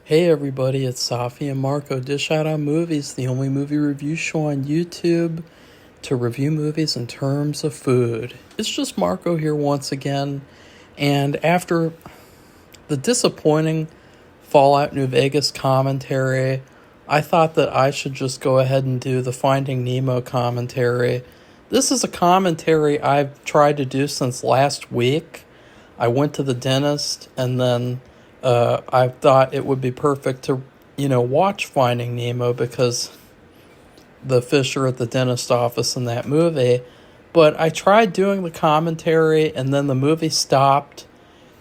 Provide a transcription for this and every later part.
Hey everybody, it's Safi and Marco. Dish Out on Movies, the only movie review show on YouTube to review movies in terms of food. It's just Marco here once again, and after the disappointing Fallout New Vegas commentary, I thought that I should just go ahead and do the Finding Nemo commentary. This is a commentary I've tried to do since last week. I went to the dentist and then I thought it would be perfect to, watch Finding Nemo because the fish are at the dentist office in that movie. But I tried doing the commentary and then the movie stopped.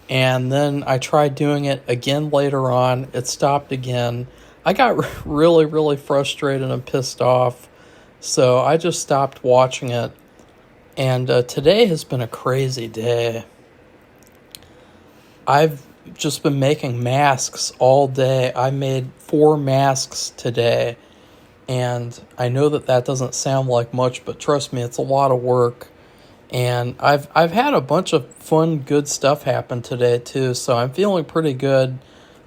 And then I tried doing it again later on. It stopped again. I got really, really frustrated and pissed off. So I just stopped watching it. And today has been a crazy day. I've just been making masks all day. I made 4 masks today. And I know that doesn't sound like much, but trust me, it's a lot of work. And I've had a bunch of fun, good stuff happen today, too. So I'm feeling pretty good.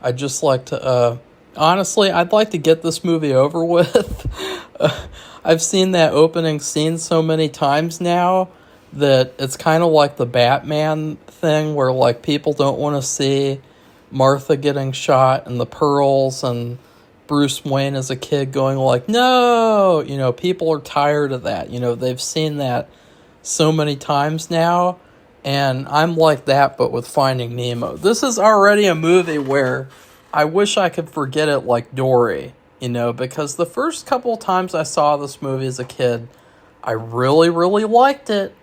I'd just like to, honestly, I'd like to get this movie over with. I've seen that opening scene so many times now that it's kind of like the Batman thing where, like, people don't want to see Martha getting shot and the pearls and Bruce Wayne as a kid going like, no! People are tired of that. They've seen that so many times now, and I'm like that, but with Finding Nemo. This is already a movie where I wish I could forget it like Dory, because the first couple times I saw this movie as a kid, I really, really liked it.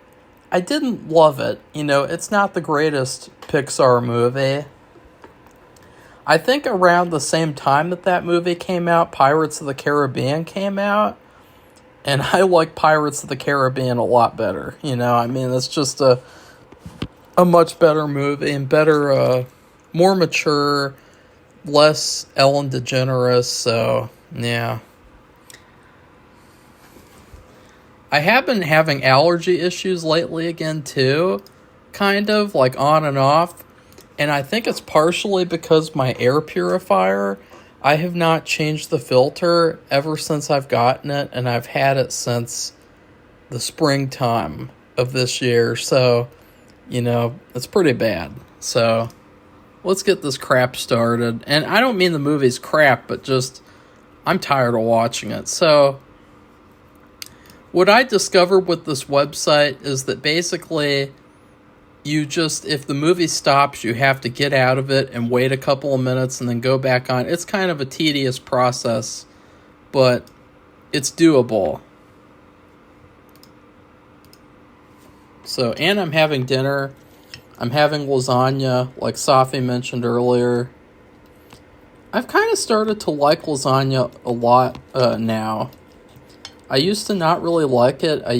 I didn't love it. It's not the greatest Pixar movie. I think around the same time that movie came out, Pirates of the Caribbean came out. And I like Pirates of the Caribbean a lot better. It's just a much better movie and better, more mature, less Ellen DeGeneres. So, yeah. I have been having allergy issues lately again, too. Kind of, like on and off. And I think it's partially because my air purifier, I have not changed the filter ever since I've gotten it, and I've had it since the springtime of this year. So, it's pretty bad. So, let's get this crap started. And I don't mean the movie's crap, but just, I'm tired of watching it. So, what I discovered with this website is that basically if the movie stops, you have to get out of it and wait a couple of minutes and then go back on. It's kind of a tedious process, but it's doable. So, and I'm having dinner. I'm having lasagna, like Safi mentioned earlier. I've kind of started to like lasagna a lot now. I used to not really like it. I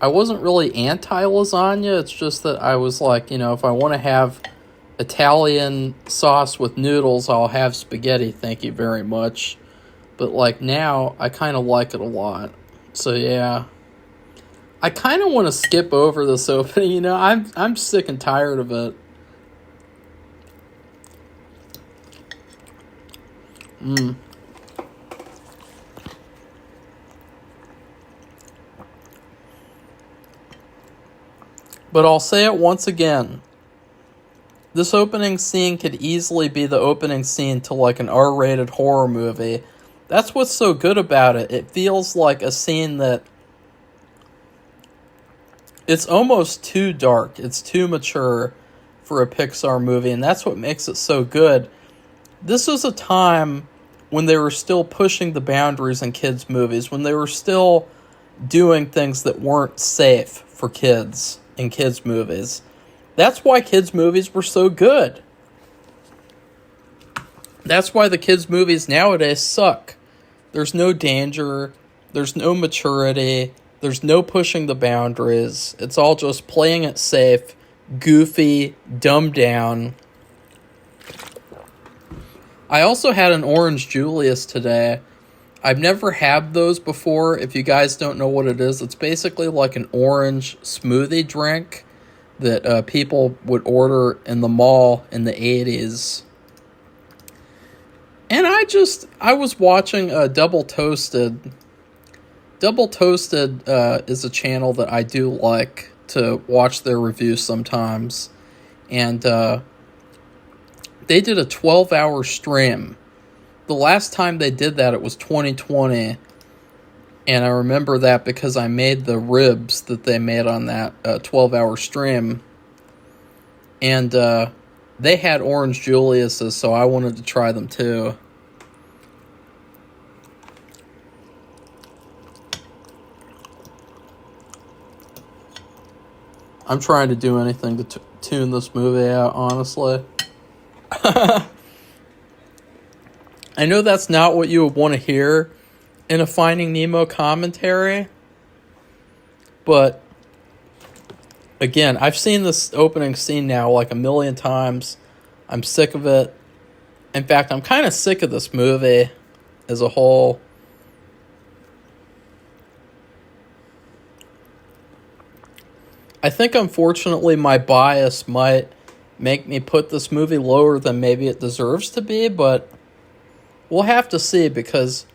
wasn't really anti-lasagna. It's just that I was like, if I want to have Italian sauce with noodles, I'll have spaghetti, thank you very much. But, like, now, I kind of like it a lot. So, yeah. I kind of want to skip over this opening, I'm sick and tired of it. But I'll say it once again. This opening scene could easily be the opening scene to like an R-rated horror movie. That's what's so good about it. It feels like a scene that it's almost too dark. It's too mature for a Pixar movie, and that's what makes it so good. This was a time when they were still pushing the boundaries in kids' movies, when they were still doing things that weren't safe for kids in kids' movies. That's why kids' movies were so good. That's why the kids' movies nowadays suck. There's no danger. There's no maturity. There's no pushing the boundaries. It's all just playing it safe, goofy, dumbed down. I also had an Orange Julius today. I've never had those before. If you guys don't know what it is, it's basically like an orange smoothie drink that people would order in the mall in the 80s. I was watching Double Toasted. Double Toasted is a channel that I do like to watch their reviews sometimes. And they did a 12-hour stream. The last time they did that, it was 2020. And I remember that because I made the ribs that they made on that 12-hour stream. And they had Orange Julius's, so I wanted to try them too. I'm trying to do anything to tune this movie out, honestly. I know that's not what you would want to hear in a Finding Nemo commentary, but again, I've seen this opening scene now like a million times. I'm sick of it. In fact, I'm kind of sick of this movie as a whole. I think, unfortunately, my bias might make me put this movie lower than maybe it deserves to be, but we'll have to see, because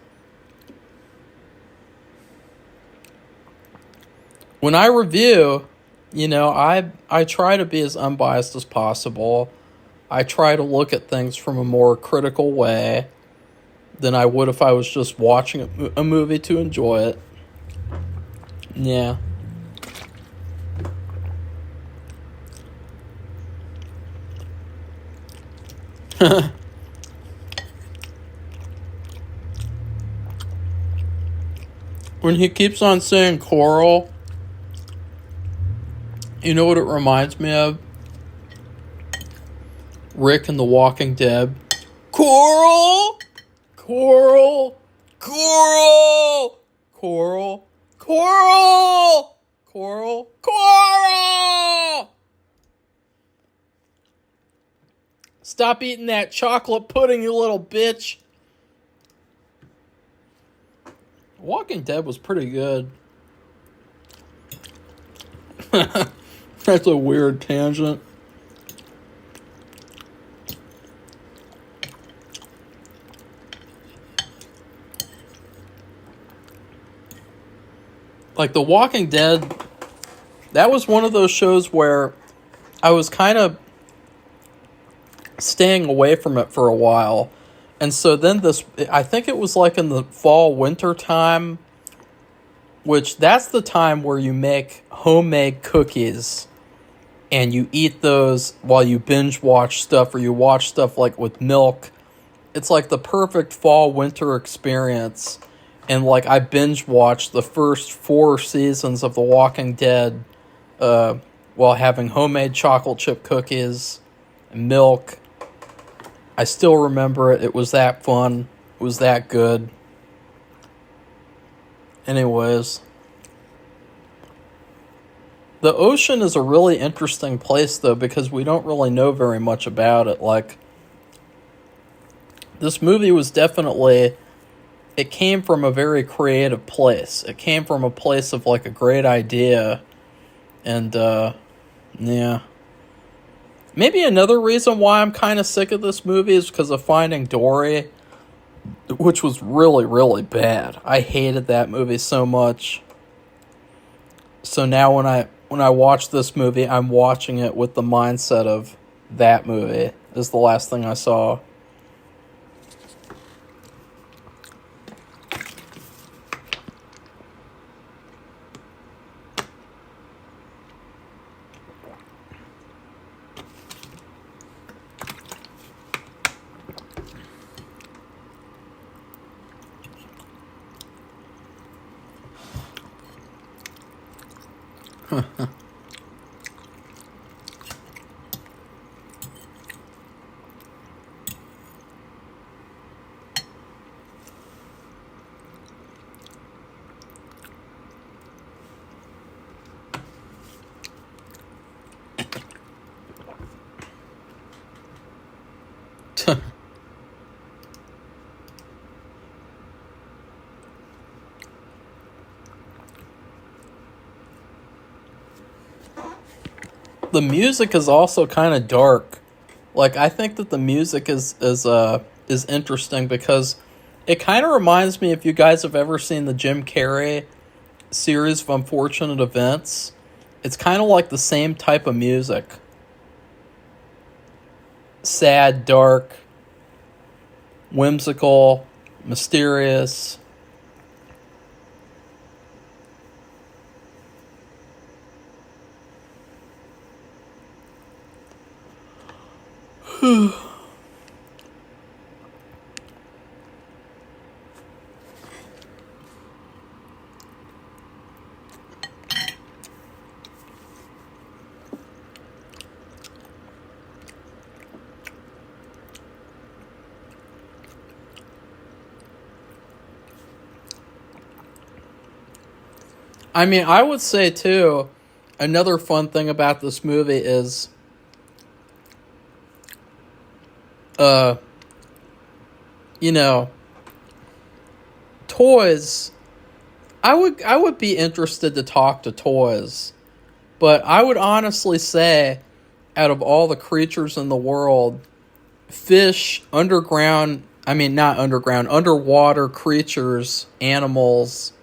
when I review, I try to be as unbiased as possible. I try to look at things from a more critical way than I would if I was just watching a movie to enjoy it. Yeah. When he keeps on saying coral, you know what it reminds me of? Rick in The Walking Dead. Coral! Coral! Coral! Coral! Coral! Coral! Coral! Stop eating that chocolate pudding, you little bitch. Walking Dead was pretty good. That's a weird tangent. Like, The Walking Dead, that was one of those shows where I was kind of staying away from it for a while. And so then I think it was like in the fall, winter time, which that's the time where you make homemade cookies and you eat those while you binge watch stuff, or you watch stuff like with milk. It's like the perfect fall winter experience. And like, I binge watched the first 4 seasons of The Walking Dead while having homemade chocolate chip cookies and milk. I still remember it. It was that fun. It was that good. Anyways. The ocean is a really interesting place, though, because we don't really know very much about it. Like, this movie was definitely... It came from a very creative place. It came from a place of, like, a great idea. And, yeah. Maybe another reason why I'm kind of sick of this movie is because of Finding Dory, which was really, really bad. I hated that movie so much. So now when I watch this movie, I'm watching it with the mindset of that movie is the last thing I saw. The music is also kind of dark. Like, I think that the music is is interesting because it kind of reminds me, if you guys have ever seen the Jim Carrey series of Unfortunate Events, it's kind of like the same type of music. Sad, dark, whimsical, mysterious. I mean, I would say, too, another fun thing about this movie is, uh, you know, toys. I would be interested to talk to toys, but I would honestly say, out of all the creatures in the world, fish, underground, I mean, not underground, underwater creatures, animals,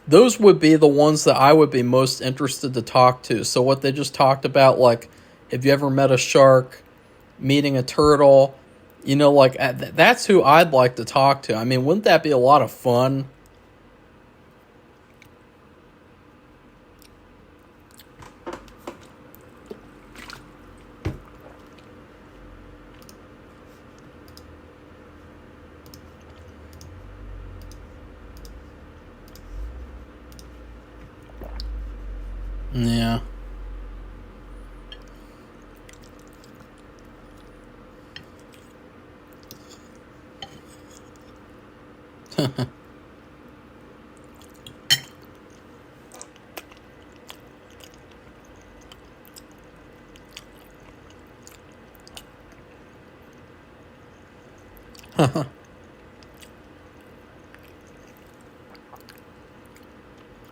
those would be the ones that I would be most interested to talk to. So what they just talked about, like, have you ever met a shark, meeting a turtle, like, that's who I'd like to talk to. I mean, wouldn't that be a lot of fun? Yeah.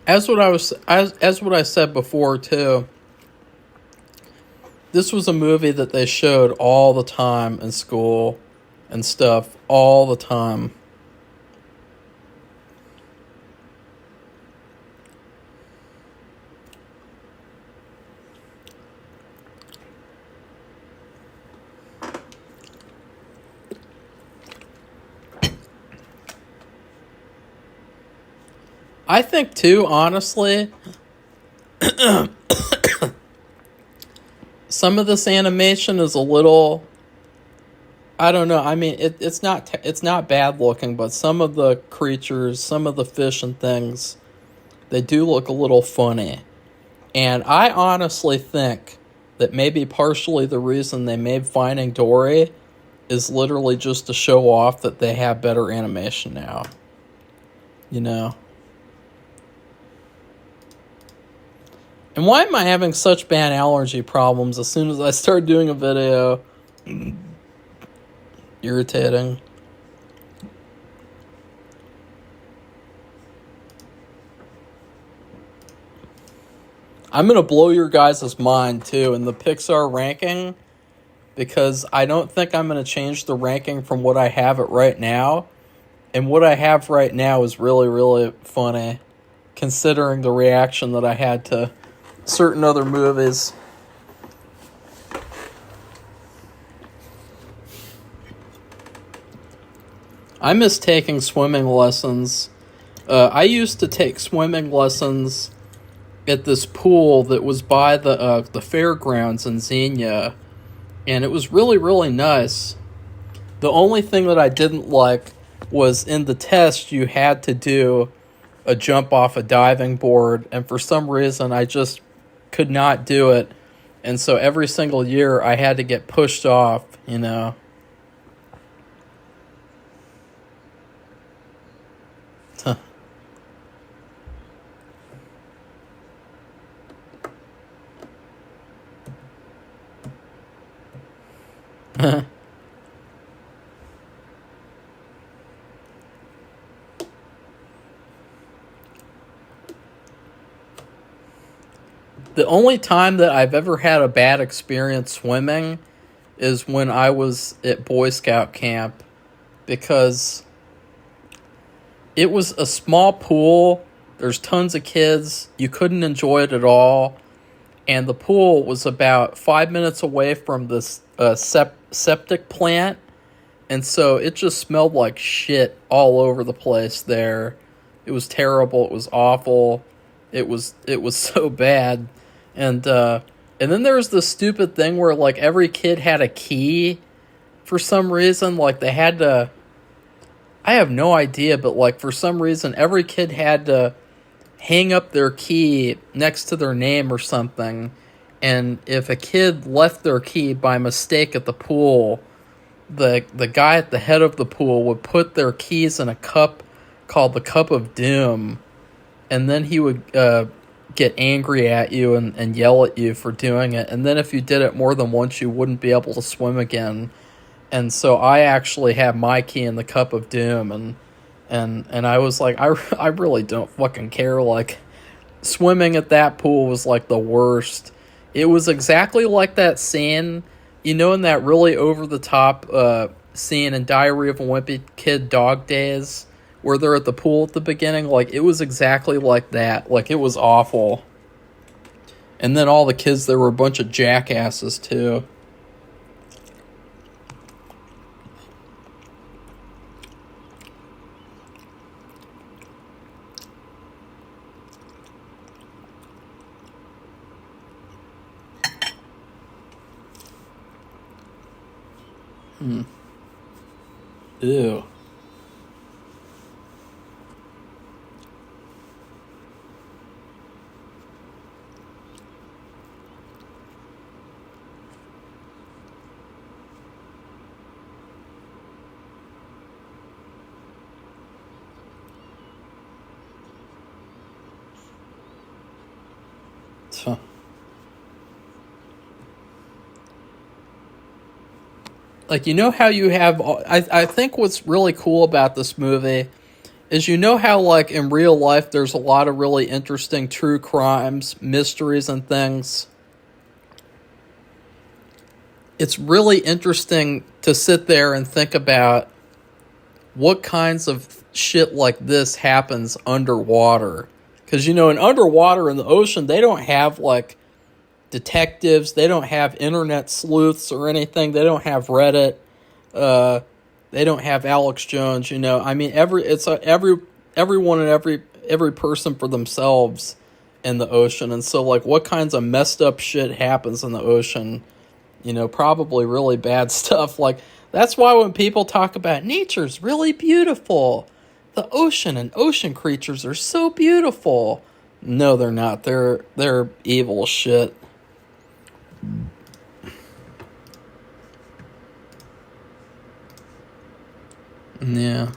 As what I said before too, this was a movie that they showed all the time in school and stuff, all the time. I think too, honestly, some of this animation is a little, I don't know. I mean, it's not bad looking, but some of the creatures, some of the fish and things, they do look a little funny. And I honestly think that maybe partially the reason they made Finding Dory is literally just to show off that they have better animation now. You know? And why am I having such bad allergy problems as soon as I start doing a video? Irritating. I'm going to blow your guys' mind, too, in the Pixar ranking, because I don't think I'm going to change the ranking from what I have it right now. And what I have right now is really, really funny, considering the reaction that I had to certain other movies. I miss taking swimming lessons. I used to take swimming lessons at this pool that was by the fairgrounds in Xenia, and it was really, really nice. The only thing that I didn't like was in the test you had to do a jump off a diving board, and for some reason I just could not do it, and so every single year I had to get pushed off, The only time that I've ever had a bad experience swimming is when I was at Boy Scout camp, because it was a small pool. There's tons of kids. You couldn't enjoy it at all. And the pool was about 5 minutes away from this septic plant. And so it just smelled like shit all over the place there. It was terrible. It was awful. It was so bad. And then there was this stupid thing where like every kid had a key for some reason. Like they had to, I have no idea, but like for some reason every kid had to hang up their key next to their name or something. And if a kid left their key by mistake at the pool, the guy at the head of the pool would put their keys in a cup called the Cup of Doom, and then he would get angry at you and yell at you for doing it. And then if you did it more than once, you wouldn't be able to swim again. And so I actually had my key in the Cup of Doom, and I was like, I really don't fucking care. Like, swimming at that pool was like the worst. It was exactly like that scene, you know, in that really over-the-top scene in Diary of a Wimpy Kid Dog Days, where they're at the pool at the beginning. Like, it was exactly like that. Like, it was awful. And then all the kids there were a bunch of jackasses, too. Ew. Huh. Like, you know how you have... I think what's really cool about this movie is, you know how, like, in real life there's a lot of really interesting true crimes, mysteries, and things. It's really interesting to sit there and think about what kinds of shit like this happens underwater. Because, you know, underwater in the ocean, they don't have, like, detectives. They don't have internet sleuths or anything. They don't have Reddit. They don't have Alex Jones. You know, I mean, everyone and every person for themselves in the ocean. And so, like, what kinds of messed up shit happens in the ocean? You know, probably really bad stuff. Like, that's why when people talk about nature's really beautiful, the ocean and ocean creatures are so beautiful. No, they're not. They're evil shit. Yeah.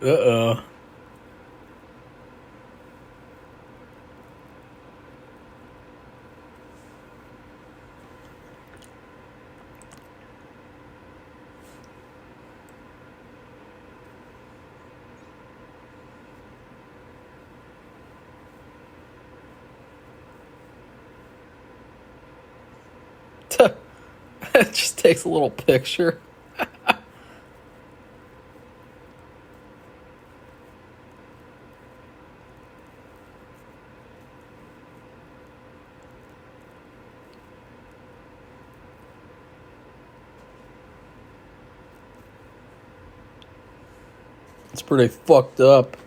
Uh-oh. Just takes a little picture. It's pretty fucked up.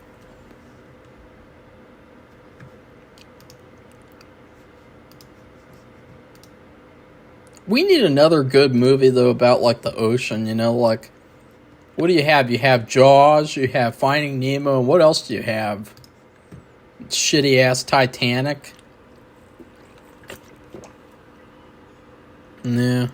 We need another good movie, though, about, like, the ocean, you know? Like, what do you have? You have Jaws, you have Finding Nemo, and what else do you have? Shitty-ass Titanic? Yeah.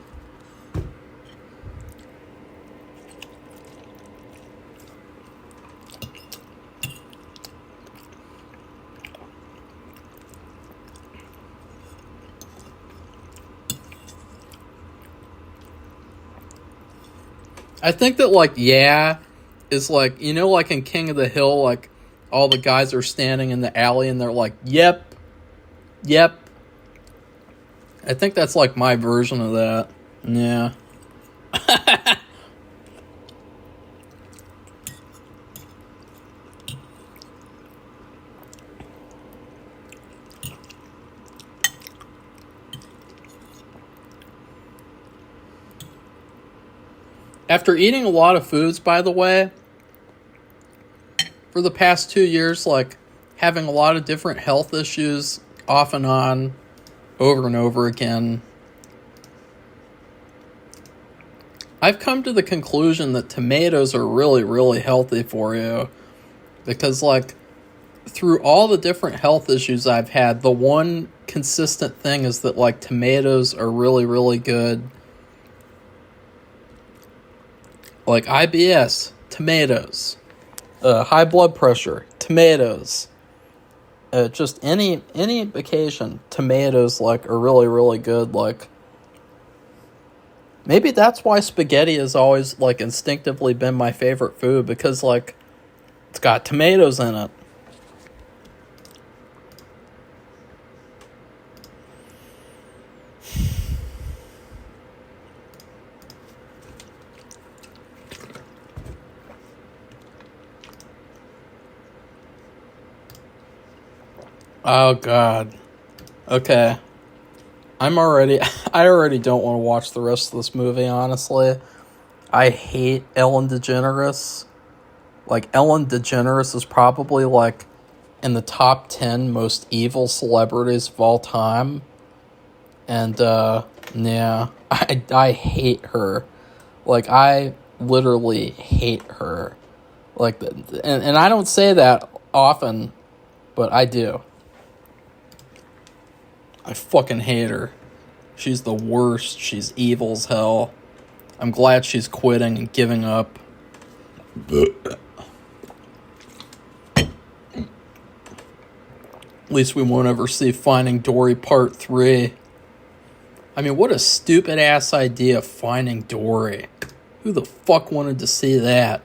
I think that, like, yeah, is like, you know, like in King of the Hill, like, all the guys are standing in the alley and they're like, yep, yep. I think that's like my version of that. Yeah. After eating a lot of foods, by the way, for the past 2 years, like, having a lot of different health issues off and on, over and over again, I've come to the conclusion that tomatoes are really, really healthy for you. Because, like, through all the different health issues I've had, the one consistent thing is that, like, tomatoes are really, really good. Like IBS, tomatoes. High blood pressure, tomatoes. Just any occasion, tomatoes, like, are really, really good. Like, maybe that's why spaghetti has always, like, instinctively been my favorite food, because, like, it's got tomatoes in it. Oh, God. Okay. I already don't want to watch the rest of this movie, honestly. I hate Ellen DeGeneres. Like, Ellen DeGeneres is probably, like, in the top 10 most evil celebrities of all time. And, yeah. I hate her. Like, I literally hate her. Like, and I don't say that often, but I do. I fucking hate her. She's the worst. She's evil as hell. I'm glad she's quitting and giving up. At least we won't ever see Finding Dory Part 3. I mean, what a stupid ass idea, Finding Dory. Who the fuck wanted to see that?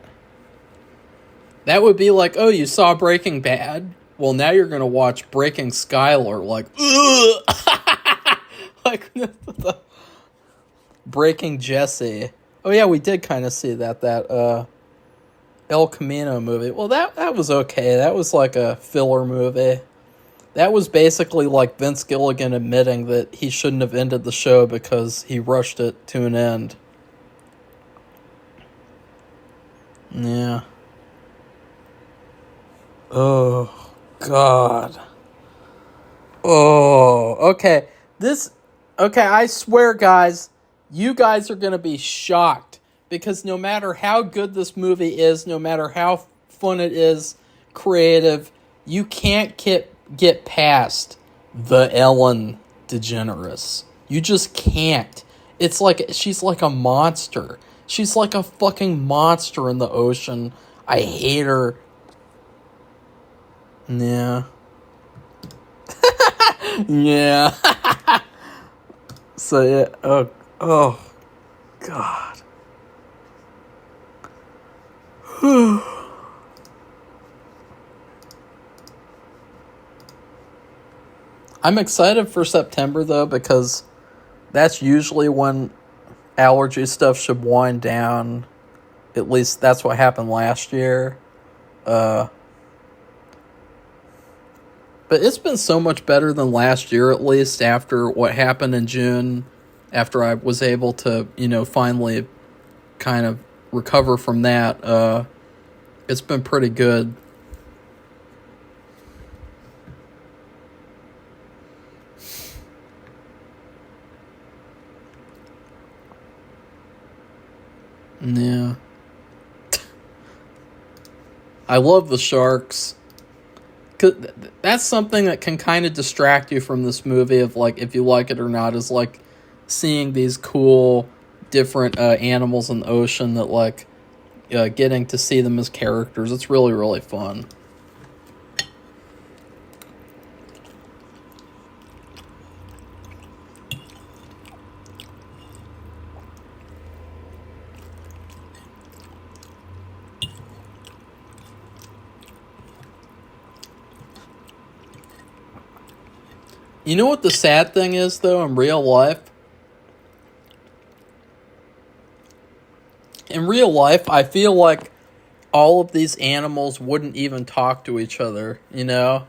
That would be like, oh, you saw Breaking Bad? Well, now you're going to watch Breaking Skylar. Like, ugh! Like, the Breaking Jesse. Oh, yeah, we did kind of see that El Camino movie. Well, that was okay. That was like a filler movie. That was basically like Vince Gilligan admitting that he shouldn't have ended the show because he rushed it to an end. Yeah. Oh, God. Oh, okay. Okay, I swear, guys, you guys are going to be shocked. Because no matter how good this movie is, no matter how fun it is, creative, you can't get past the Ellen DeGeneres. You just can't. It's like, she's like a monster. She's like a fucking monster in the ocean. I hate her. Yeah. Yeah. So, yeah. Oh, God. I'm excited for September, though, because that's usually when allergy stuff should wind down. At least that's what happened last year. But it's been so much better than last year, at least after what happened in June, after I was able to, finally kind of recover from that. It's been pretty good. Yeah. I love the sharks. 'Cause that's something that can kind of distract you from this movie of, like, if you like it or not, is, like, seeing these cool, different animals in the ocean that, like, getting to see them as characters. It's really, really fun. You know what the sad thing is, though, in real life? In real life, I feel like all of these animals wouldn't even talk to each other, you know?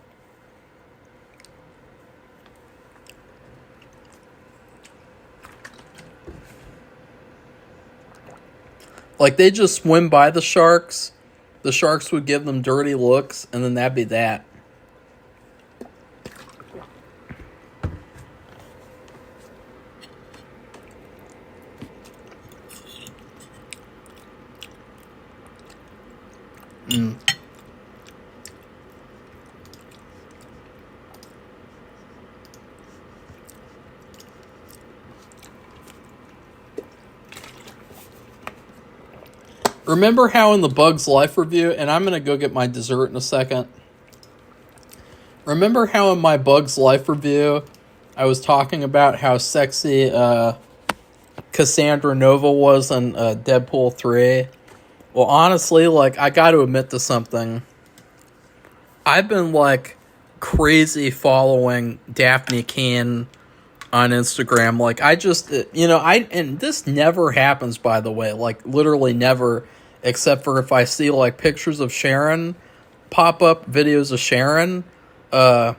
Like, they just swim by the sharks would give them dirty looks, and then that'd be that. Mm. Remember how in the Bugs Life review, and I'm going to go get my dessert in a second. Remember how in my Bugs Life review, I was talking about how sexy Cassandra Nova was in Deadpool 3? Well, honestly, like, I got to admit to something. I've been, like, crazy following Daphne Keane on Instagram. Like, I just, and this never happens, by the way, like, literally never, except for if I see, like, pictures of Sharon pop up, videos of Sharon. But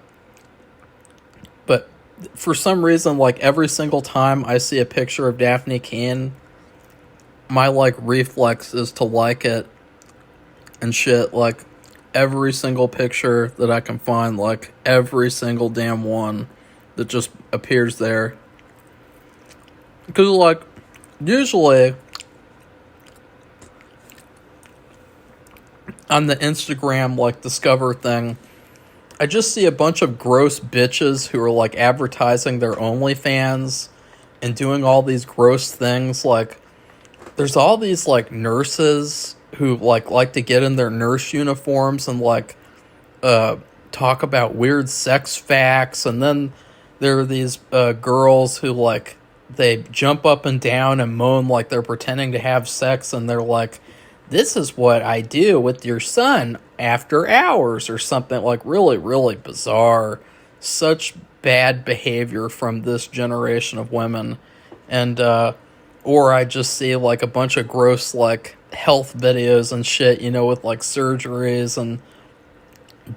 for some reason, like, every single time I see a picture of Daphne Keane, my, like, reflex is to like it and shit. Like, every single picture that I can find, like, every single damn one that just appears there. Because, like, usually on the Instagram, like, Discover thing, I just see a bunch of gross bitches who are, like, advertising their OnlyFans and doing all these gross things. Like, there's all these, like, nurses who, like to get in their nurse uniforms and, like, talk about weird sex facts. And then there are these girls who, like, they jump up and down and moan like they're pretending to have sex, and they're like, this is what I do with your son after hours, or something, like, really, really bizarre. Such bad behavior from this generation of women. And, or I just see, like, a bunch of gross, like, health videos and shit, with, like, surgeries and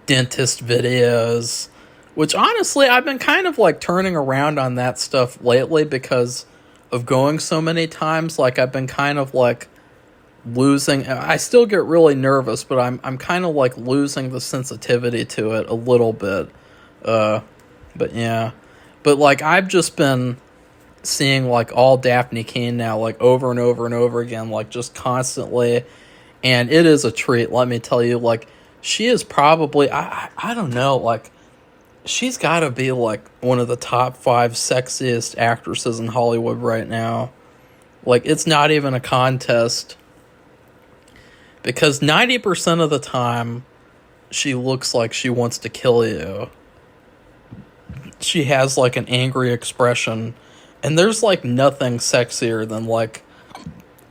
dentist videos. Which, honestly, I've been kind of, like, turning around on that stuff lately because of going so many times. Like, I've been kind of, like, losing. I still get really nervous, but I'm kind of, like, losing the sensitivity to it a little bit. But yeah. But, like, I've just been seeing, like, all Daphne Keane now, like, over and over and over again, like, just constantly, and it is a treat, let me tell you. Like, she is probably, I don't know, like, she's gotta be, like, one of the top 5 sexiest actresses in Hollywood right now. Like, it's not even a contest, because 90% of the time, she looks like she wants to kill you. She has, like, an angry expression. And there's, like, nothing sexier than, like,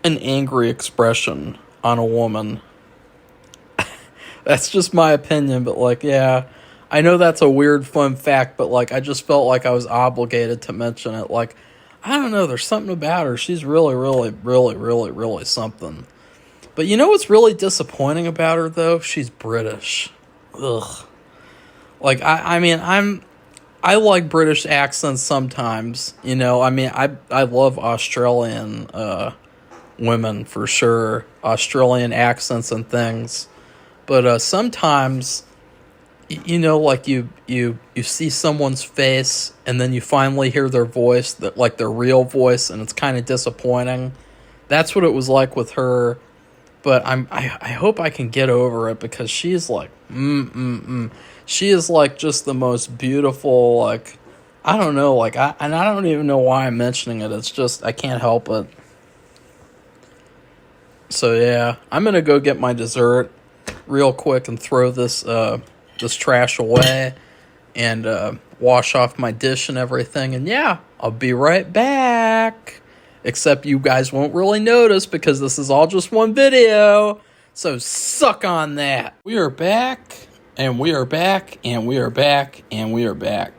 an angry expression on a woman. That's just my opinion, but, like, yeah. I know that's a weird, fun fact, but, like, I just felt like I was obligated to mention it. Like, I don't know. There's something about her. She's really, really, really, really, really something. But you know what's really disappointing about her though? She's British. Ugh. Like I mean, I like British accents sometimes. You know, I mean, I love Australian women for sure, Australian accents and things. But sometimes, you know, like you see someone's face and then you finally hear their voice, that like their real voice, and it's kind of disappointing. That's what it was like with her. But I hope I can get over it because she's like she is like just the most beautiful, like I don't know, like I don't even know why I'm mentioning it. It's just I can't help it. So yeah, I'm gonna go get my dessert real quick and throw this trash away and wash off my dish and everything. And yeah, I'll be right back. Except you guys won't really notice because this is all just one video. So suck on that. We are back, and we are back, and we are back, and we are back.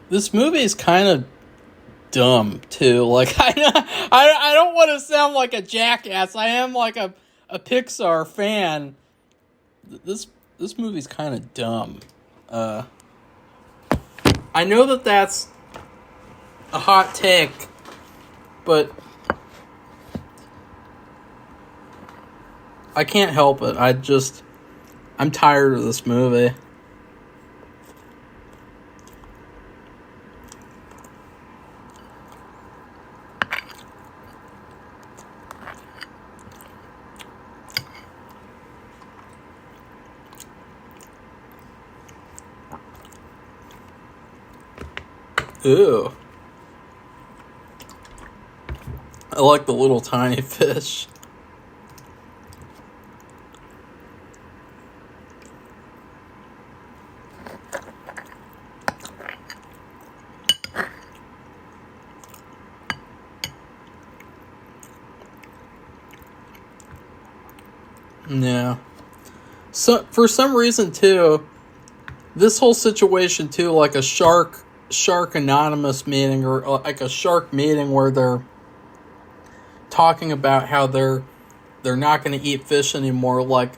This movie is kind of dumb too. Like I don't want to sound like a jackass. I am like a Pixar fan. This movie's kind of dumb. I know that that's a hot take, but I can't help it. I'm tired of this movie. Ew. I like the little tiny fish. Yeah. So for some reason too, this whole situation too, like a shark anonymous meeting, or like a shark meeting where they're talking about how they're not going to eat fish anymore. Like,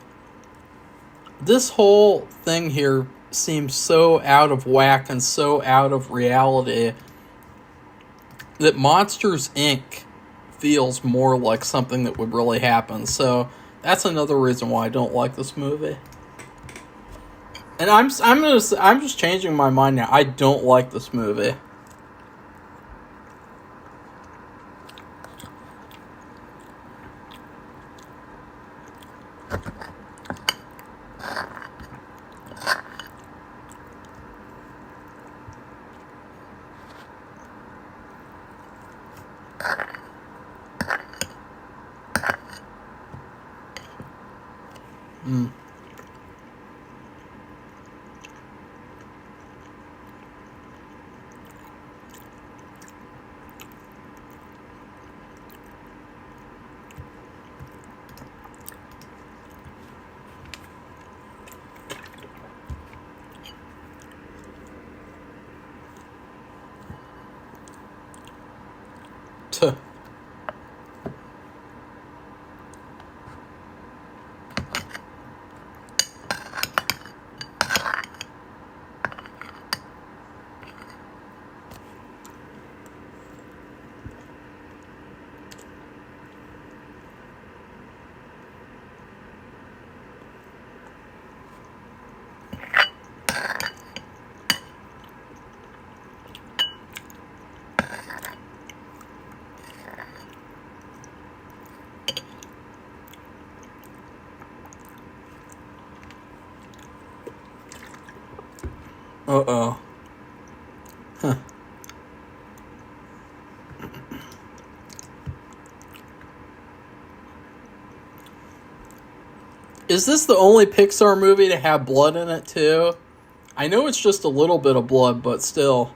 this whole thing here seems so out of whack and so out of reality that Monsters Inc. feels more like something that would really happen. So that's another reason why I don't like this movie. And I'm just changing my mind now. I don't like this movie. Tuh. Uh-oh. Huh. Is this the only Pixar movie to have blood in it, too? I know it's just a little bit of blood, but still.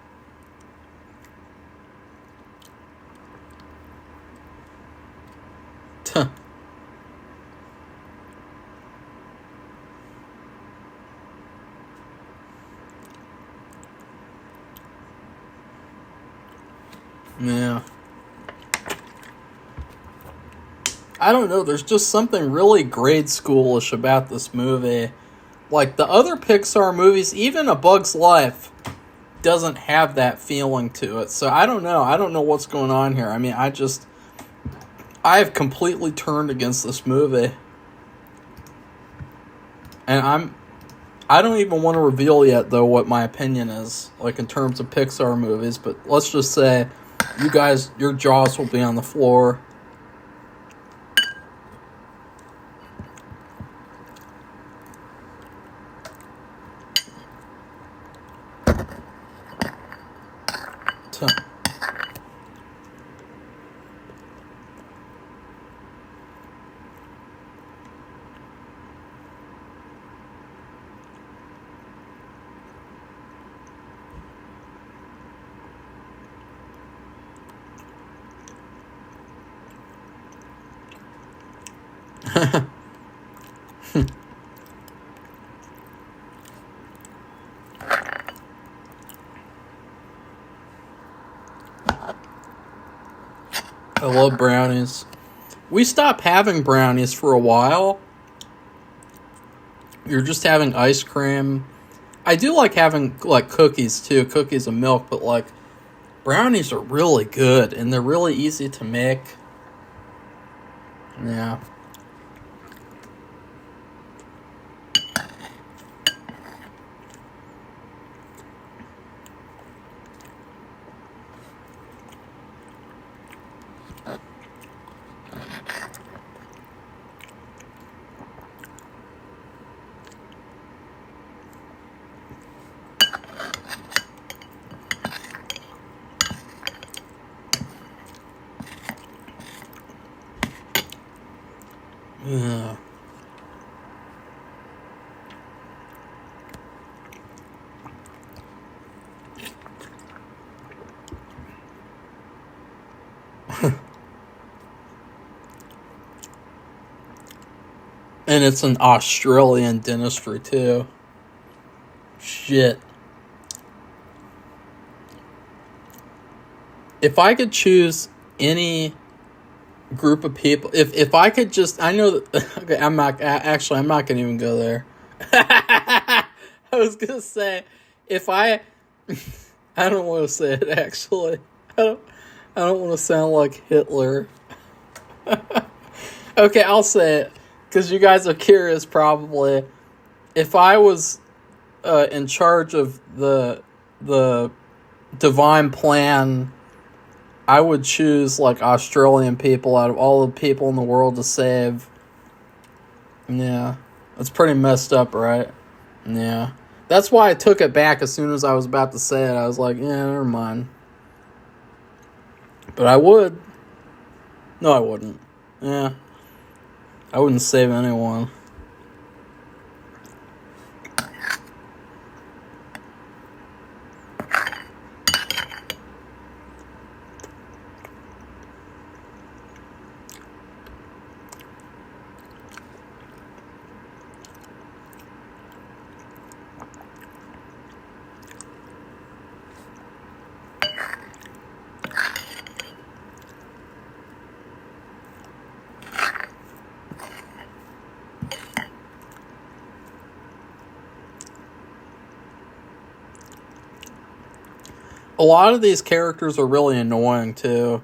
Tuh. Yeah. I don't know, there's just something really grade schoolish about this movie. Like, the other Pixar movies, even A Bug's Life, doesn't have that feeling to it. So I don't know. I don't know what's going on here. I mean, I have completely turned against this movie. And I don't even want to reveal yet, though, what my opinion is, like, in terms of Pixar movies. But let's just say, you guys, your jaws will be on the floor. I love brownies. We stopped having brownies for a while. You're just having ice cream. I do like having, like, cookies, too. Cookies and milk. But, like, brownies are really good. And they're really easy to make. Yeah. Yeah. And it's an Australian dentistry, too. Shit. If I could choose any group of people, if I could just, I know that, okay, I'm not gonna even go there. I was gonna say, if I don't want to say it, actually. I don't want to sound like Hitler. Okay, I'll say it, because you guys are curious, probably. If I was in charge of the divine plan, I would choose, like, Australian people out of all the people in the world to save. Yeah. That's pretty messed up, right? Yeah. That's why I took it back as soon as I was about to say it. I was like, yeah, never mind. But I would. No, I wouldn't. Yeah. I wouldn't save anyone. A lot of these characters are really annoying, too.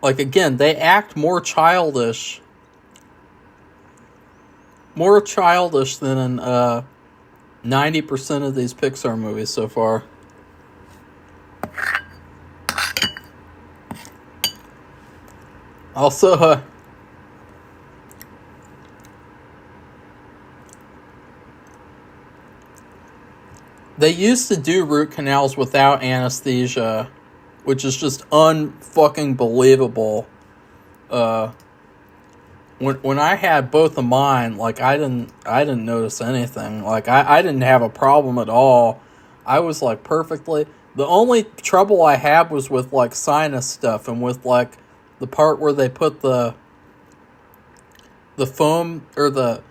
Like, again, they act more childish. More childish than in 90% of these Pixar movies so far. Also, they used to do root canals without anesthesia, which is just unfucking believable. When I had both of mine, like, I didn't notice anything. Like, I didn't have a problem at all. I was, like, perfectly. The only trouble I had was with, like, sinus stuff and with, like, the part where they put the foam or the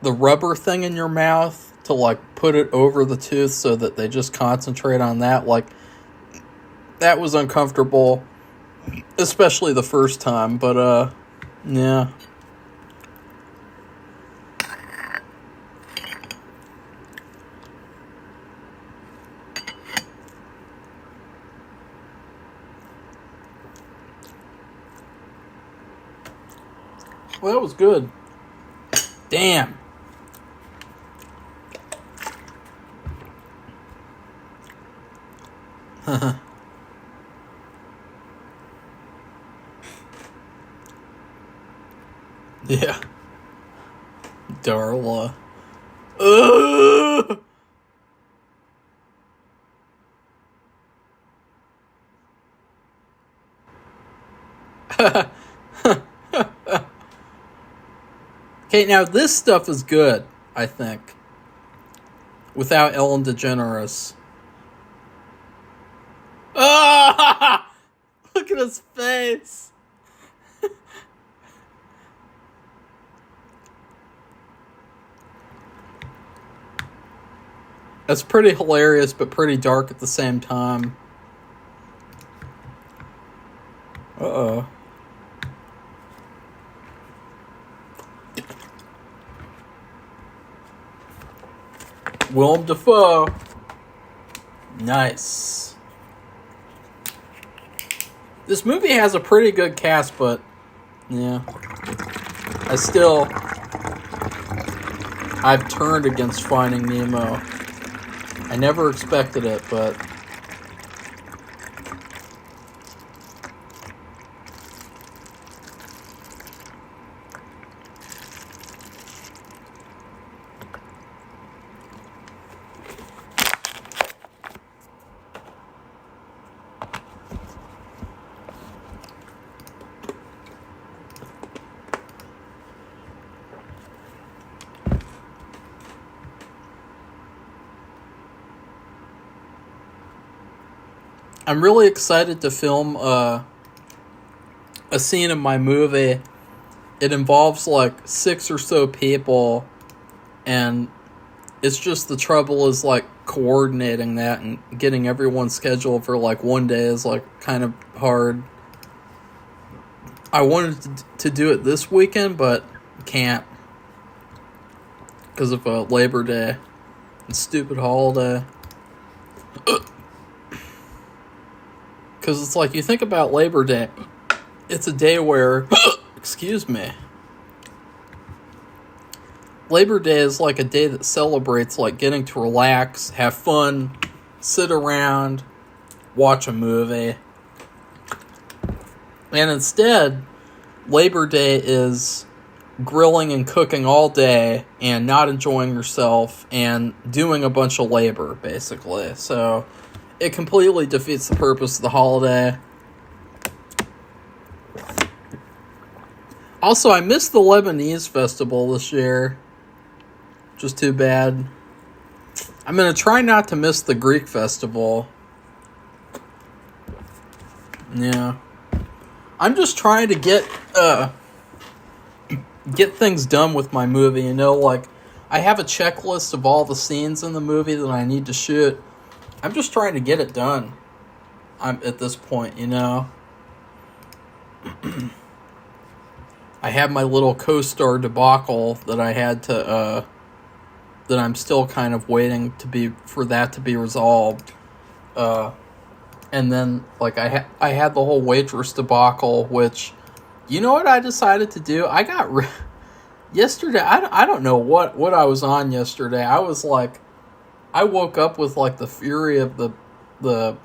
rubber thing in your mouth to, like, put it over the tooth so that they just concentrate on that. Like, that was uncomfortable, especially the first time, but, yeah. Well, that was good. Damn. Yeah. Darla. Okay, now this stuff is good, I think. Without Ellen DeGeneres. Ah! Look at his face. That's pretty hilarious, but pretty dark at the same time. Uh-oh. Willem Dafoe. Nice. This movie has a pretty good cast, but yeah. I've turned against Finding Nemo. I never expected it, but I'm really excited to film a scene in my movie. It involves like 6 or so people, and it's just the trouble is like coordinating that and getting everyone's schedule for like one day is like kind of hard. I wanted to do it this weekend, but can't because of Labor Day and stupid holiday. Because it's like, you think about Labor Day, it's a day where, excuse me, Labor Day is like a day that celebrates like getting to relax, have fun, sit around, watch a movie. And instead, Labor Day is grilling and cooking all day and not enjoying yourself and doing a bunch of labor, basically. So it completely defeats the purpose of the holiday. Also, I missed the Lebanese festival this year. Just too bad. I'm going to try not to miss the Greek festival. Yeah. I'm just trying to get things done with my movie, you know, like I have a checklist of all the scenes in the movie that I need to shoot. I'm just trying to get it done. I'm at this point, you know. I have my little co-star debacle that I had to that I'm still kind of waiting for that to be resolved. And then like I had the whole waitress debacle, which, you know what I decided to do? I got yesterday. I don't know what I was on yesterday. I was like, I woke up with like the fury of the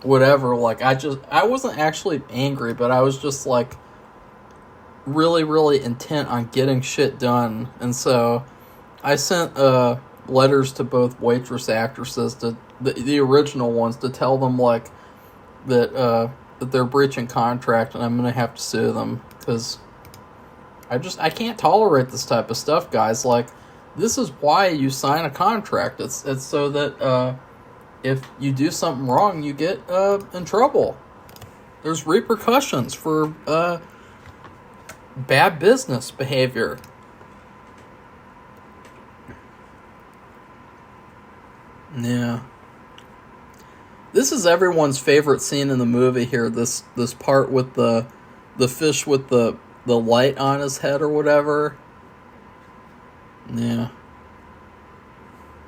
whatever. Like I wasn't actually angry, but I was just like really, really intent on getting shit done. And so I sent letters to both waitress actresses, to the original ones, to tell them like that they're breaching contract and I'm gonna have to sue them, because I can't tolerate this type of stuff, guys. Like, this is why you sign a contract. It's so that if you do something wrong, you get in trouble. There's repercussions for bad business behavior. Yeah. This is everyone's favorite scene in the movie here. This part with the fish with the light on his head or whatever. Yeah.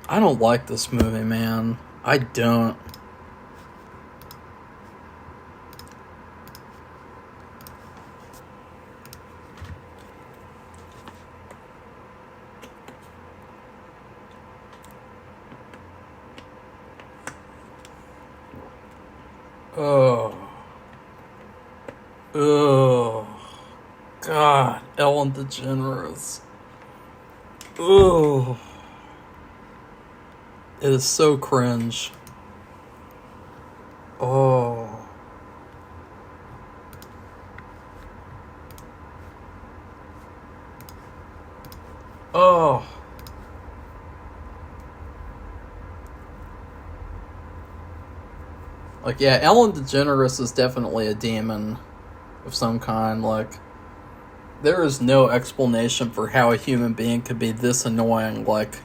I don't like this movie, man. I don't. Oh. Oh. God. Ellen DeGeneres. Oh. It is so cringe. Oh. Oh. Like, yeah, Ellen DeGeneres is definitely a demon of some kind. Like, there is no explanation for how a human being could be this annoying, like,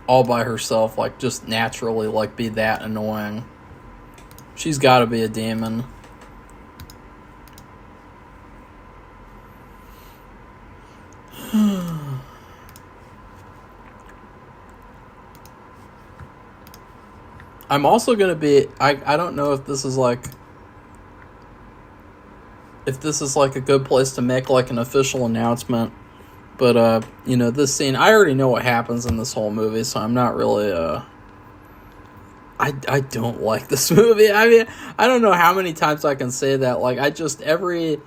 all by herself, like, just naturally, like, be that annoying. She's gotta be a demon. I'm also going to be... I don't know if this is like a good place to make like an official announcement, but you know, this scene, I already know what happens in this whole movie, so I'm not really I don't like this movie. I mean, I don't know how many times I can say that. Like, I just everything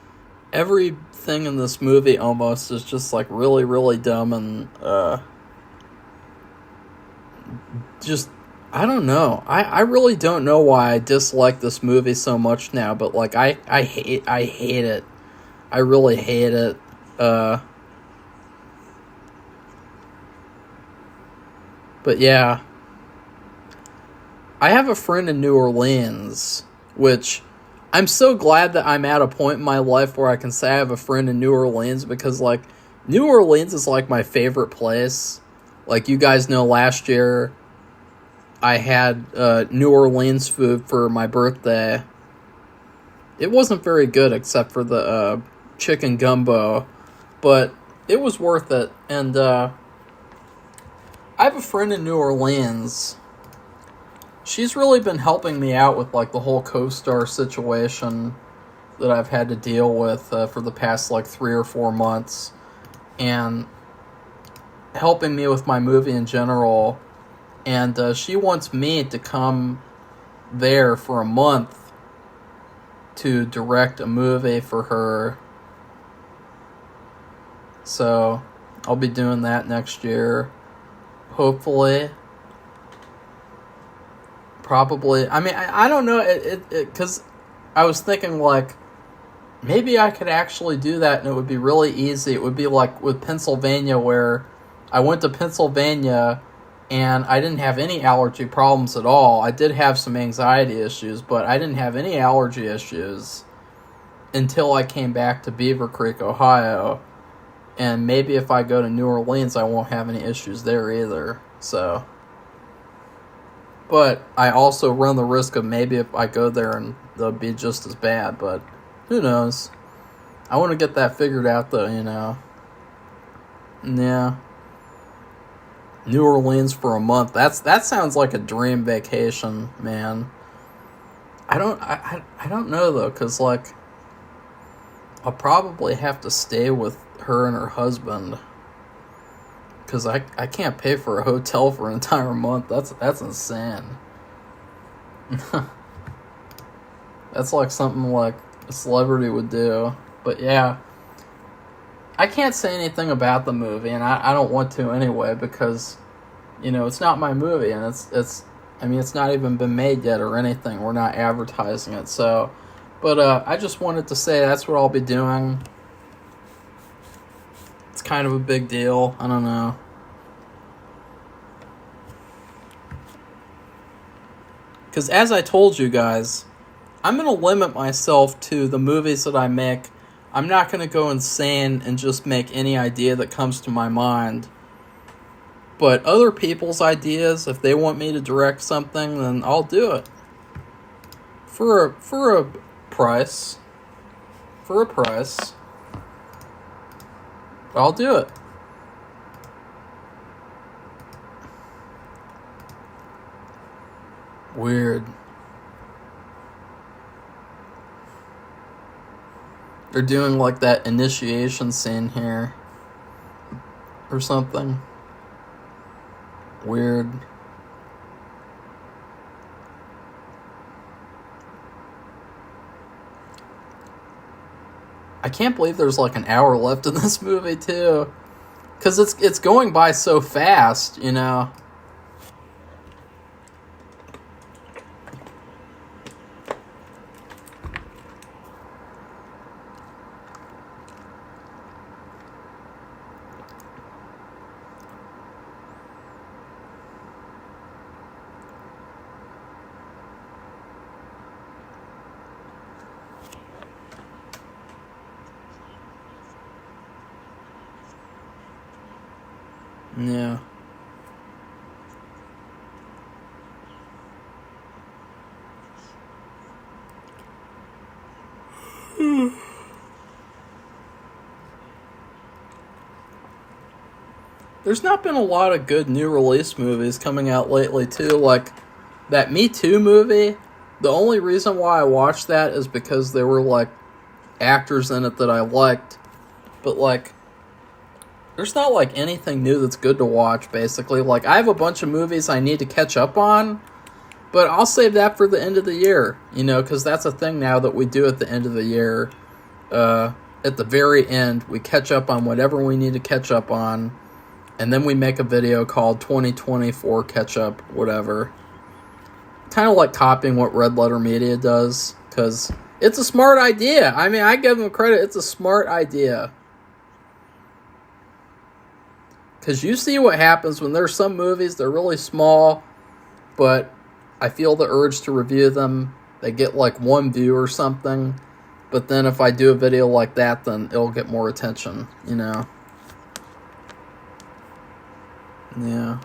in this movie almost is just like really, really dumb and just, I don't know. I really don't know why I dislike this movie so much now, but like I hate it. I really hate it. But yeah. I have a friend in New Orleans, which I'm so glad that I'm at a point in my life where I can say I have a friend in New Orleans, because like New Orleans is like my favorite place. Like, you guys know, last year I had New Orleans food for my birthday. It wasn't very good except for the chicken gumbo, but it was worth it. And I have a friend in New Orleans. She's really been helping me out with like the whole co-star situation that I've had to deal with for the past like 3 or 4 months, and helping me with my movie in general. And she wants me to come there for a month to direct a movie for her. So I'll be doing that next year, hopefully. Probably. I mean, I don't know, because I was thinking, like, maybe I could actually do that and it would be really easy. It would be like with Pennsylvania, where I went to Pennsylvania and I didn't have any allergy problems at all. I did have some anxiety issues, but I didn't have any allergy issues until I came back to Beaver Creek, Ohio. And maybe if I go to New Orleans, I won't have any issues there either. So, but I also run the risk of maybe if I go there and they'll be just as bad, but who knows? I want to get that figured out, though, you know. Yeah. New Orleans for a month. That sounds like a dream vacation, man. I don't know, though, because, like, I'll probably have to stay with her and her husband, because I can't pay for a hotel for an entire month. That's insane. That's like something like a celebrity would do. But yeah, I can't say anything about the movie, and I don't want to anyway, because, you know, it's not my movie, and it's I mean, it's not even been made yet or anything. We're not advertising it, so. But I just wanted to say that's what I'll be doing. It's kind of a big deal. I don't know. Because as I told you guys, I'm going to limit myself to the movies that I make. I'm not going to go insane and just make any idea that comes to my mind. But other people's ideas, if they want me to direct something, then I'll do it. For a price. For a price. I'll do it. Weird. They're doing like that initiation scene here. Or something. Weird. I can't believe there's like an hour left in this movie too. Because it's going by so fast, you know. Yeah. There's not been a lot of good new release movies coming out lately, too. Like, that Me Too movie, the only reason why I watched that is because there were, like, actors in it that I liked. But, like, there's not, like, anything new that's good to watch, basically. Like, I have a bunch of movies I need to catch up on, but I'll save that for the end of the year, you know, because that's a thing now that we do at the end of the year. At the very end, we catch up on whatever we need to catch up on, and then we make a video called 2024 Catch Up, whatever. Kind of like copying what Red Letter Media does, because it's a smart idea. I mean, I give them credit, it's a smart idea. Because you see what happens when there's some movies, they're really small, but I feel the urge to review them. They get like 1 view or something. But then if I do a video like that, then it'll get more attention, you know. Yeah.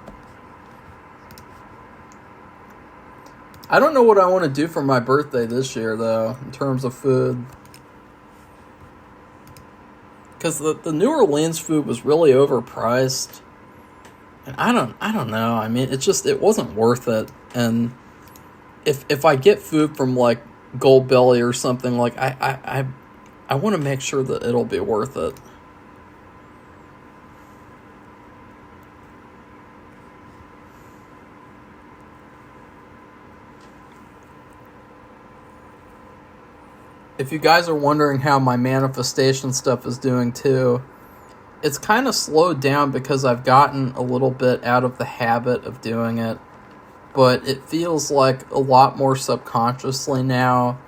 I don't know what I want to do for my birthday this year, though, in terms of food. Because the New Orleans food was really overpriced. And I don't know. I mean, it wasn't worth it. And if I get food from, like, Gold Belly or something, like, I want to make sure that it'll be worth it. If you guys are wondering how my manifestation stuff is doing too, it's kind of slowed down because I've gotten a little bit out of the habit of doing it. But it feels like a lot more subconsciously now.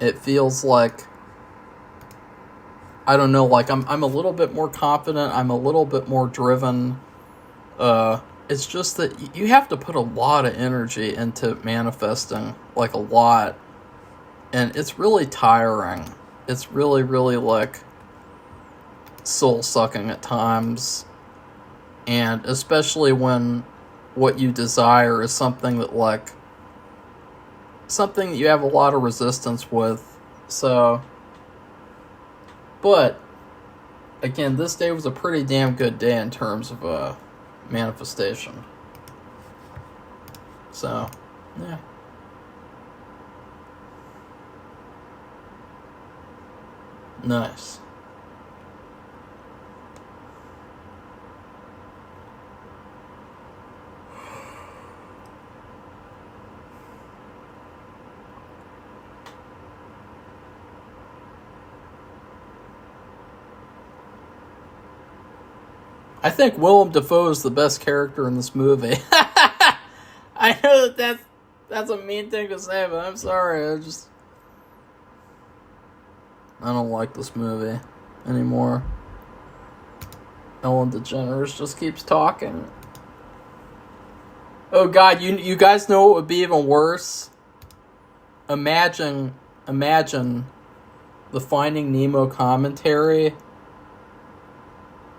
It feels like, I don't know, like I'm a little bit more confident. I'm a little bit more driven. It's just that you have to put a lot of energy into manifesting, like a lot. And it's really tiring. It's really, really, like, soul-sucking at times. And especially when what you desire is something that, like, something that you have a lot of resistance with. So, but, again, this day was a pretty damn good day in terms of manifestation. So, yeah. Nice. I think Willem Dafoe is the best character in this movie. I know that's a mean thing to say, but I'm sorry. I don't like this movie anymore. Ellen DeGeneres just keeps talking. Oh God, you guys know what would be even worse? Imagine the Finding Nemo commentary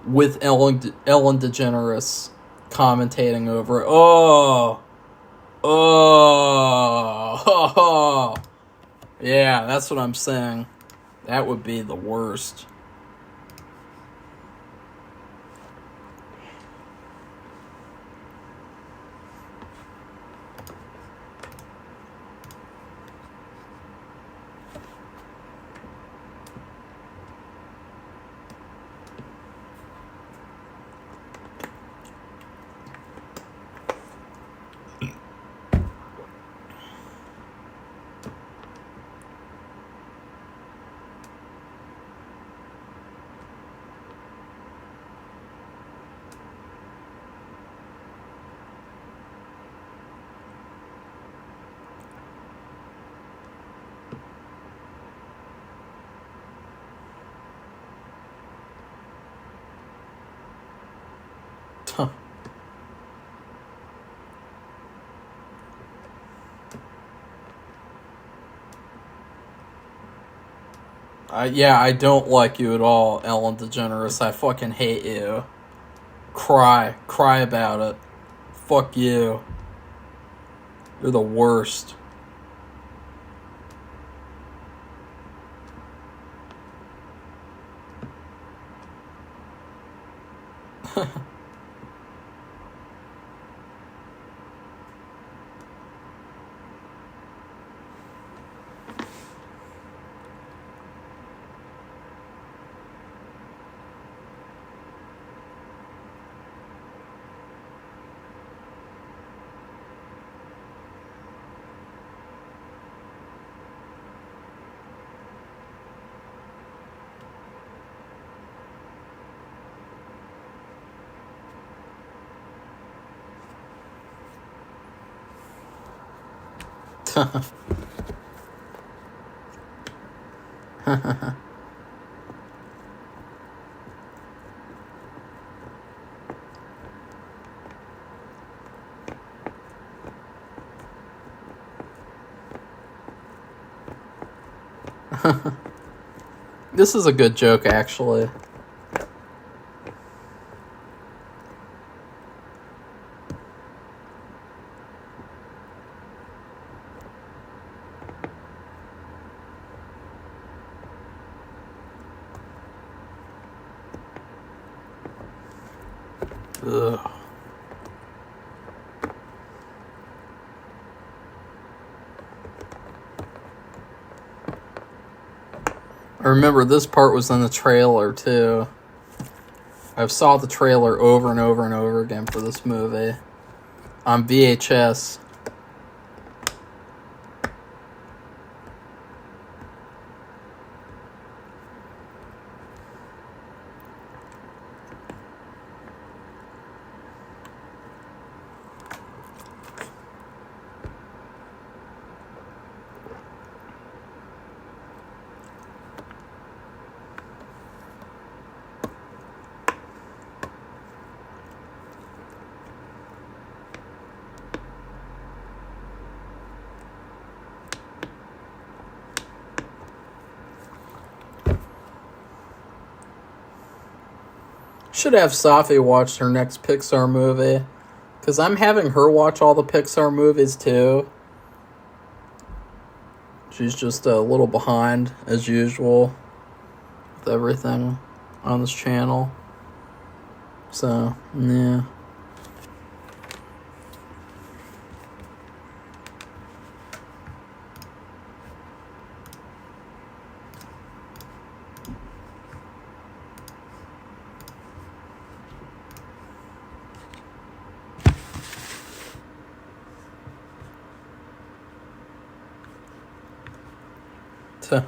with Ellen DeGeneres commentating over it. Oh. Oh. Yeah, that's what I'm saying. That would be the worst. Yeah, I don't like you at all, Ellen DeGeneres. I fucking hate you. Cry about it. Fuck you. You're the worst. This is a good joke, actually. Ugh. I remember this part was in the trailer, too. I've saw the trailer over and over and over again for this movie. On VHS. Should have Safi watch her next Pixar movie. Because I'm having her watch all the Pixar movies too. She's just a little behind, as usual, with everything on this channel. So, yeah. So.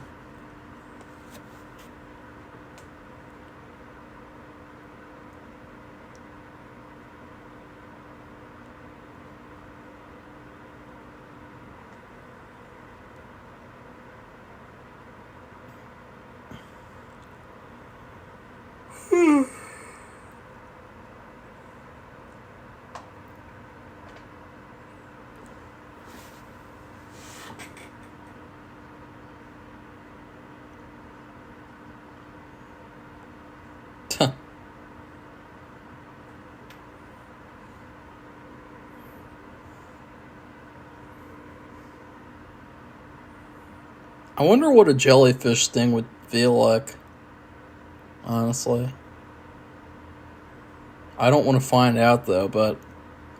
I wonder what a jellyfish sting would feel like, honestly. I don't want to find out, though, but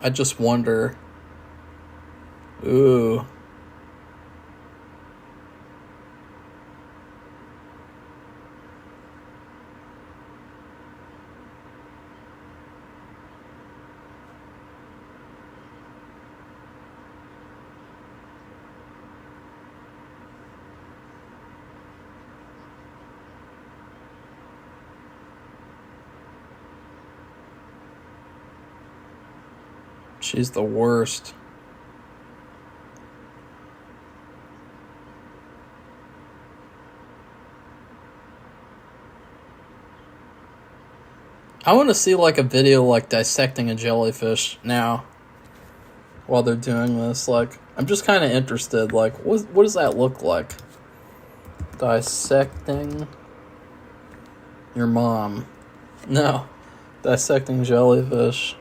I just wonder. Ooh. She's the worst. I want to see like a video like dissecting a jellyfish now while they're doing this. Like, I'm just kind of interested. Like, what does that look like? Dissecting your mom. No. Dissecting jellyfish.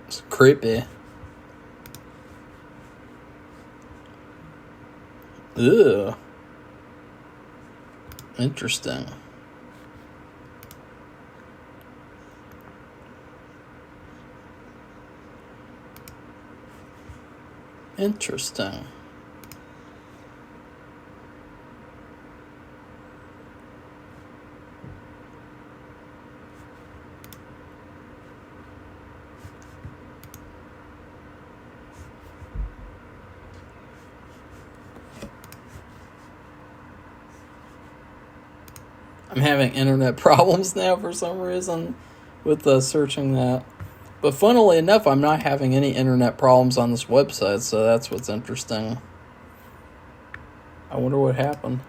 It's creepy. Ew. Interesting. Interesting. I'm having internet problems now for some reason with searching that. But funnily enough, I'm not having any internet problems on this website, so that's what's interesting. I wonder what happened.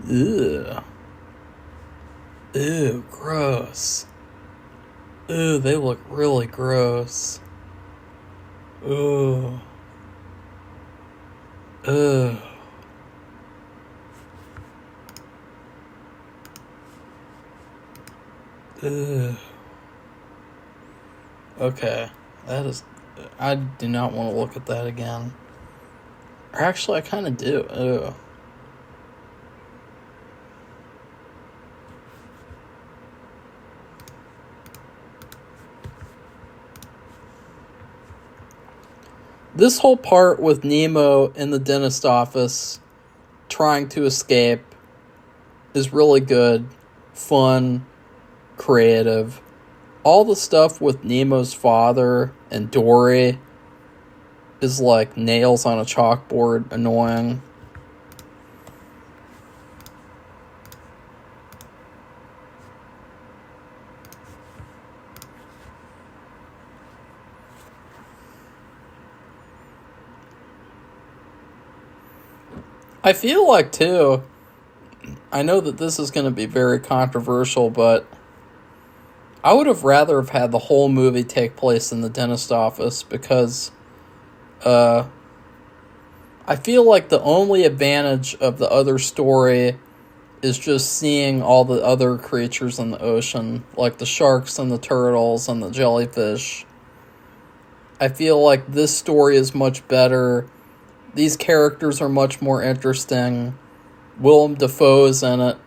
Ew. Ew, gross. Ew, they look really gross. Ew. Ew. Ew. Okay, that is... I do not want to look at that again. Or actually, I kind of do. Ew. This whole part with Nemo in the dentist office trying to escape is really good, fun, creative. All the stuff with Nemo's father and Dory is like nails on a chalkboard, annoying. I feel like, too, I know that this is going to be very controversial, but I would have rather have had the whole movie take place in the dentist office because I feel like the only advantage of the other story is just seeing all the other creatures in the ocean, like the sharks and the turtles and the jellyfish. I feel like this story is much better. These characters are much more interesting. Willem Dafoe's in it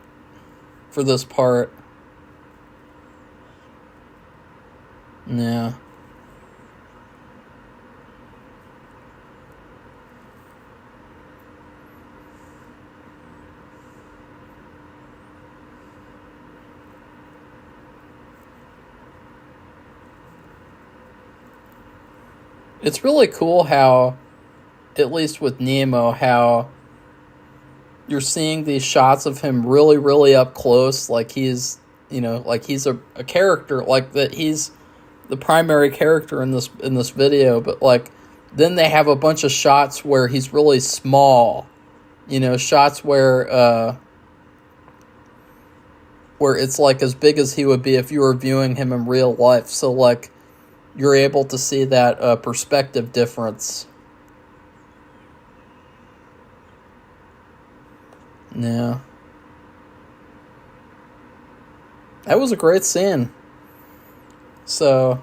for this part. Yeah. It's really cool how, at least with Nemo, how you're seeing these shots of him really, really up close, like he's, like he's a character, like that he's the primary character in this video, but like then they have a bunch of shots where he's really small, shots where it's like as big as he would be if you were viewing him in real life. So like you're able to see that perspective difference. Yeah. That was a great scene. So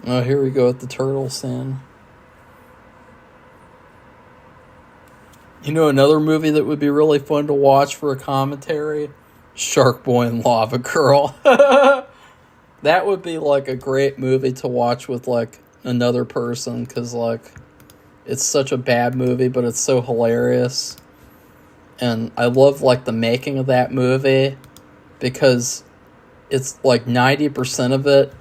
oh, here we go with the turtle scene. Another movie that would be really fun to watch for a commentary? Shark Boy and Lava Girl. That would be like a great movie to watch with like another person, because like it's such a bad movie, but it's so hilarious. And I love like the making of that movie, because it's like 90% of it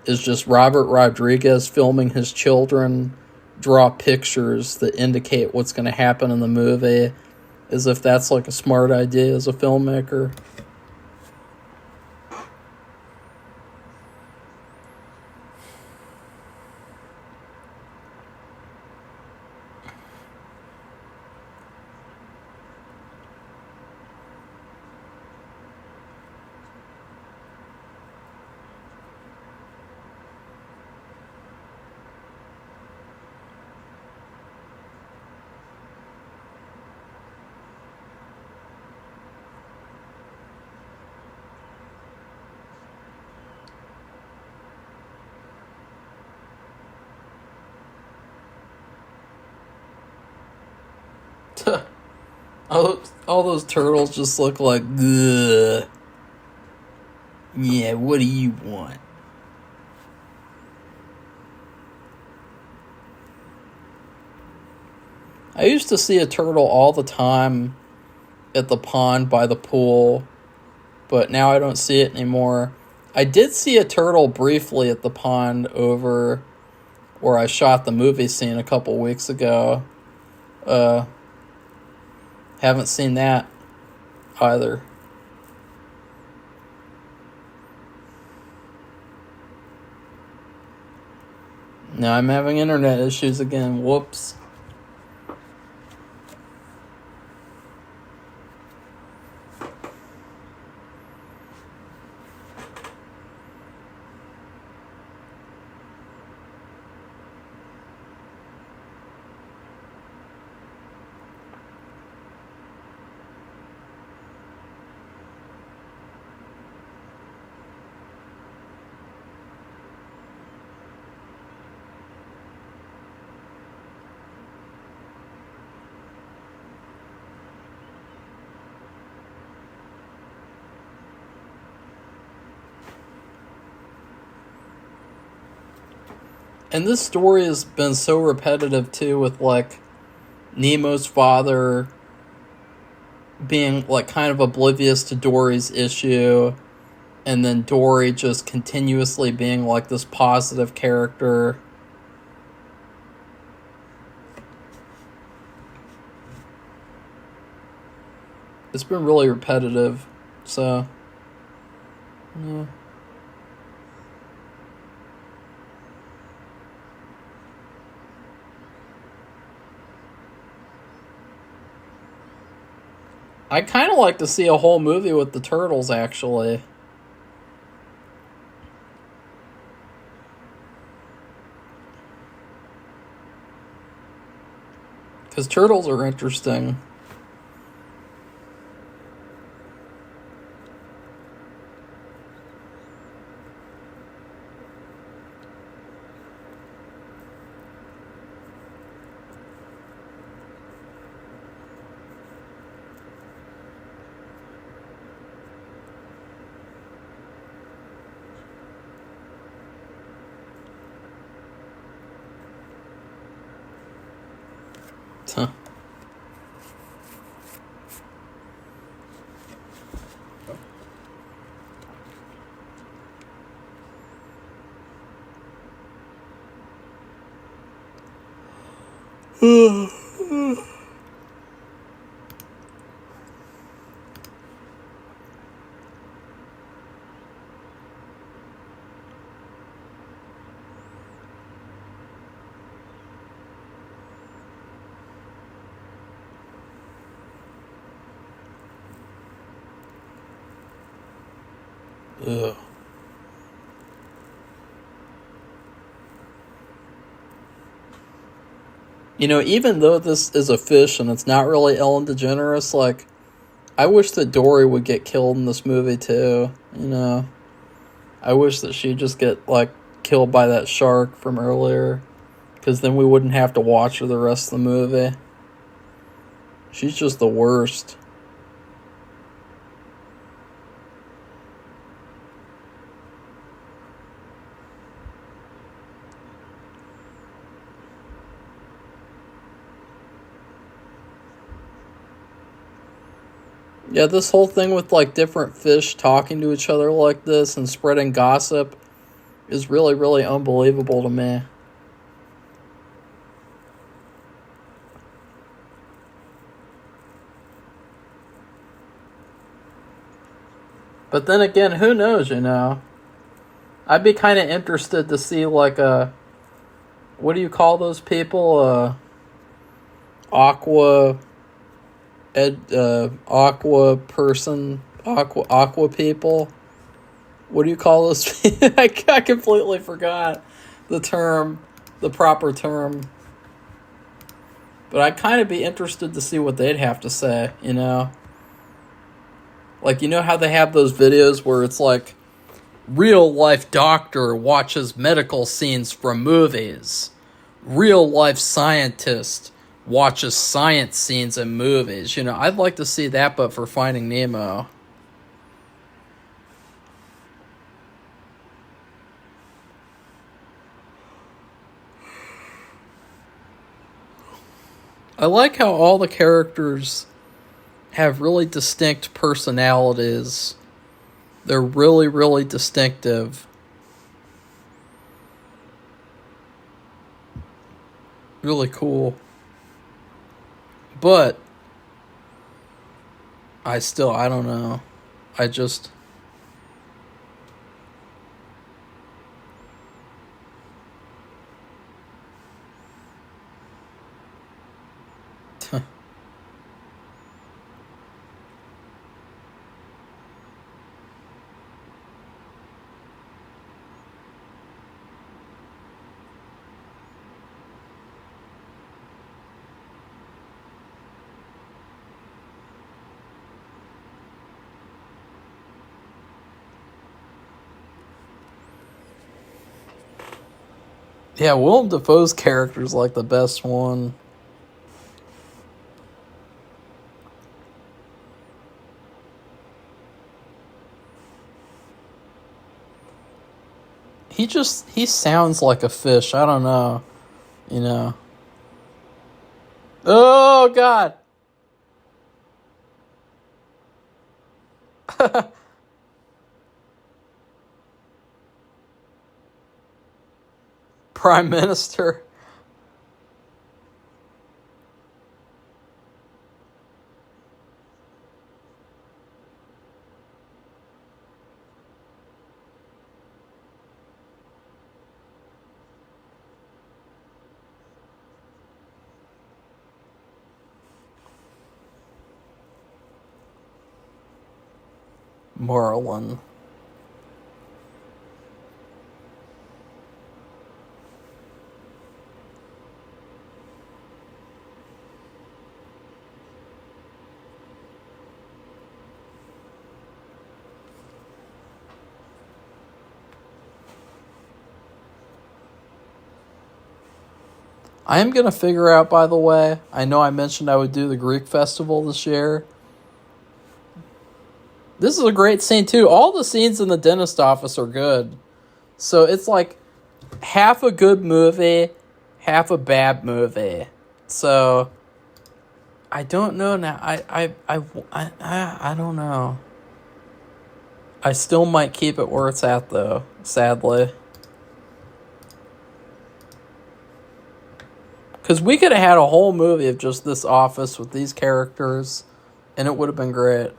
is just Robert Rodriguez filming his children draw pictures that indicate what's going to happen in the movie, as if that's like a smart idea as a filmmaker. all those turtles just look like, ugh. Yeah, what do you want? I used to see a turtle all the time at the pond by the pool, but now I don't see it anymore. I did see a turtle briefly at the pond over where I shot the movie scene a couple weeks ago. Haven't seen that either. Now I'm having internet issues again. Whoops. And this story has been so repetitive too, with like Nemo's father being like kind of oblivious to Dory's issue, and then Dory just continuously being like this positive character. It's been really repetitive, so yeah. I kind of like to see a whole movie with the turtles, actually. Because turtles are interesting. Ugh. You know, even though this is a fish and it's not really Ellen DeGeneres, like, I wish that Dory would get killed in this movie too. You know, I wish that she'd just get, like, killed by that shark from earlier, because then we wouldn't have to watch her the rest of the movie. She's just the worst. Yeah, this whole thing with, like, different fish talking to each other like this and spreading gossip is really, really unbelievable to me. But then again, who knows, you know? I'd be kind of interested to see, like, what do you call those people? Aqua aqua person, aqua people. What do you call those? I completely forgot the term, the proper term. But I'd kind of be interested to see what they'd have to say, you know? Like, you know how they have those videos where it's like, real life doctor watches medical scenes from movies. Real life scientist watches science scenes in movies. You know, I'd like to see that, but for Finding Nemo. I like how all the characters have really distinct personalities. They're really, really distinctive. Really cool. But I don't know. I just yeah, Willem Dafoe's character's like the best one. He sounds like a fish. I don't know. You know. Oh God. Prime Minister. Marlin. I am going to figure out, by the way, I know I mentioned I would do the Greek festival this year. This is a great scene, too. All the scenes in the dentist office are good. So it's like half a good movie, half a bad movie. So I don't know now. I don't know. I still might keep it where it's at, though, sadly. Because we could have had a whole movie of just this office with these characters, and it would have been great.